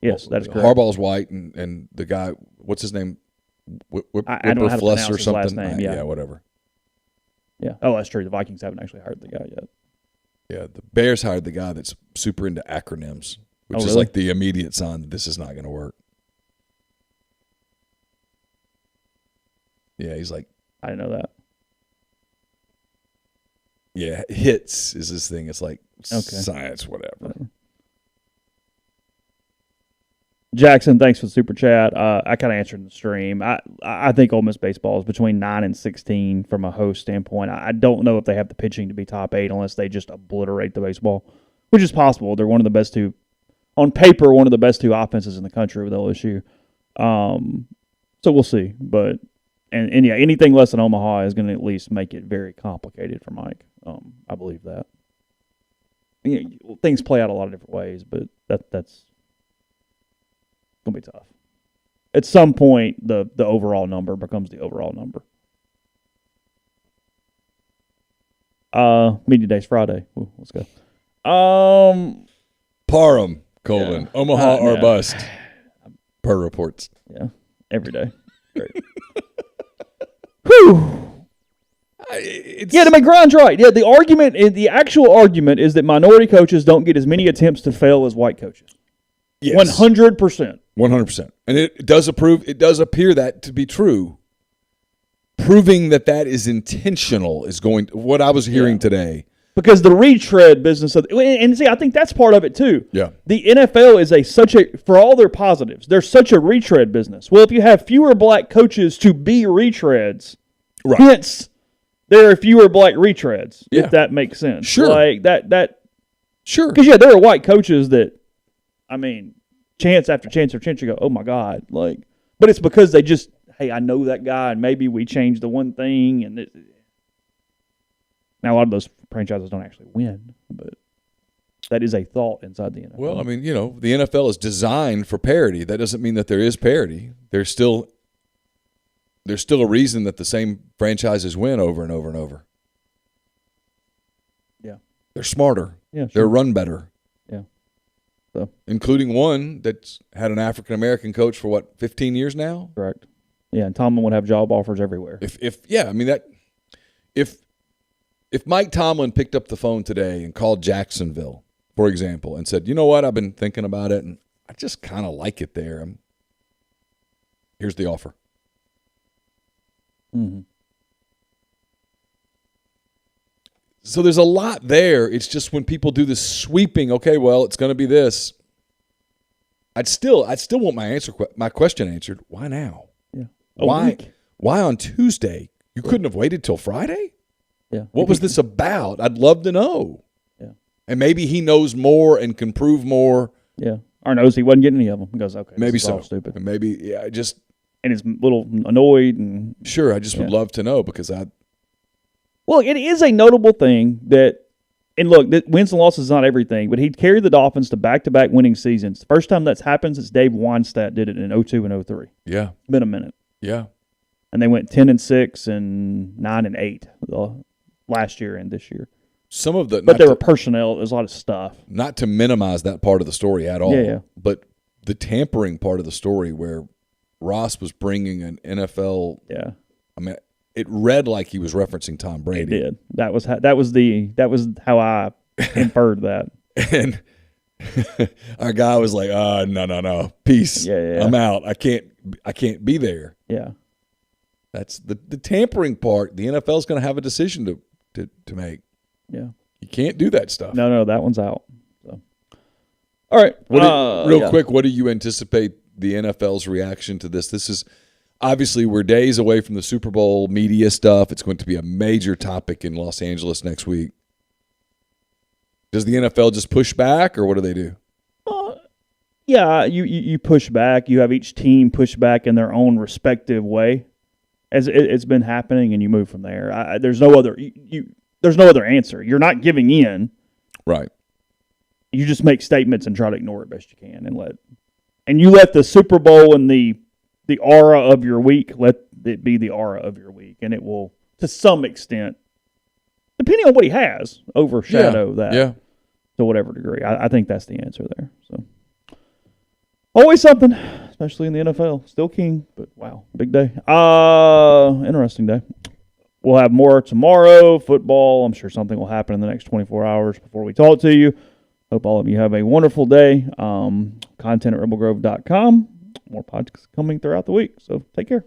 Yes, that is correct. Harbaugh's white, and the guy, what's his name? I don't know how to pronounce his last name. Yeah, whatever. Yeah. Oh, that's true. The Vikings haven't actually hired the guy yet. Yeah, the Bears hired the guy that's super into acronyms, which is like the immediate sign that this is not going to work. Yeah, he's like, I didn't know that. Yeah, HITS is his thing. It's like science, whatever. Jackson, thanks for the super chat. I kind of answered in the stream. I think Ole Miss baseball is between 9 and 16 from a host standpoint. I don't know if they have the pitching to be top 8 unless they just obliterate the baseball, which is possible. They're one of the best two, on paper, one of the best 2 offenses in the country with LSU. So we'll see. But and yeah, anything less than Omaha is going to at least make it very complicated for Mike. I believe that. Things play out a lot of different ways, but that's going to be tough. At some point, the overall number becomes the overall number. Media day's Friday. Ooh, let's go. Parham, Omaha or bust, per reports. Yeah, every day. Great. Whew. To make Grind's right. Yeah, the actual argument is that minority coaches don't get as many attempts to fail as white coaches. Yes. 100%. 100%. And it does appear that to be true. Proving that is intentional is what I was hearing today. Because the retread business and see, I think that's part of it too. Yeah. The NFL is for all their positives, they're such a retread business. Well, if you have fewer black coaches to be retreads, hence there are fewer black retreads, if that makes sense. Sure. Like that Sure. Because there are white coaches that, I mean, chance after chance after chance, you go, oh my God. But it's because they just, hey, I know that guy, and maybe we changed the one thing. And now a lot of those franchises don't actually win, but that is a thought inside the NFL. Well, I mean, the NFL is designed for parity. That doesn't mean that there is parity. There's still a reason that the same franchises win over and over and over. Yeah. They're smarter. Yeah, sure. They're run better. Yeah. So. Including one that's had an African-American coach for, 15 years now? Correct. Yeah, and Tomlin would have job offers everywhere. If Mike Tomlin picked up the phone today and called Jacksonville, for example, and said, you know what, I've been thinking about it, and I just kind of like it there. Here's the offer. Mm-hmm. So there's a lot there. It's just when people do this sweeping, okay, well, it's going to be this. I'd still want my question answered. Why now? Yeah. Why on Tuesday? You couldn't have waited till Friday? Yeah. What was this about? I'd love to know. Yeah. And maybe he knows more and can prove more. Yeah. Or knows he wasn't getting any of them. He goes, okay, maybe this is so. all stupid. And maybe, and is a little annoyed. And sure, I just would love to know because Well, it is a notable thing that, and look, wins and losses is not everything, but he carried the Dolphins to back-to-back winning seasons. The first time that's happened since Dave Weinstadt did it in 2002 and 2003. Yeah. It's been a minute. Yeah. And they went 10-6 and 9-8 last year and this year. But there were personnel. There's a lot of stuff. Not to minimize that part of the story at all. Yeah. But the tampering part of the story where Ross was bringing an NFL. Yeah. I mean, it read like he was referencing Tom Brady. It did. That was how I inferred that. And our guy was like, no, peace. Yeah. I'm out. I can't be there. Yeah. That's the tampering part. The NFL's going to have a decision to make. Yeah. You can't do that stuff. No, that one's out. So. All right. Quick, what do you anticipate the NFL's reaction to this? This is obviously we're days away from the Super Bowl media stuff. It's going to be a major topic in Los Angeles next week. Does the NFL just push back, or what do they do? Yeah, you push back. You have each team push back in their own respective way, as it's been happening, and you move from there. There's no other there's no other answer. You're not giving in. Right. You just make statements and try to ignore it best you can, and you let the Super Bowl and the aura of your week let it be the aura of your week, and it will, to some extent, depending on what he has, overshadow that to whatever degree. I think that's the answer there. So always something, especially in the NFL. Still king, but wow, big day. Interesting day. We'll have more tomorrow. Football, I'm sure something will happen in the next 24 hours before we talk to you. Hope all of you have a wonderful day. Content at rebelgrove.com. More podcasts coming throughout the week, so take care.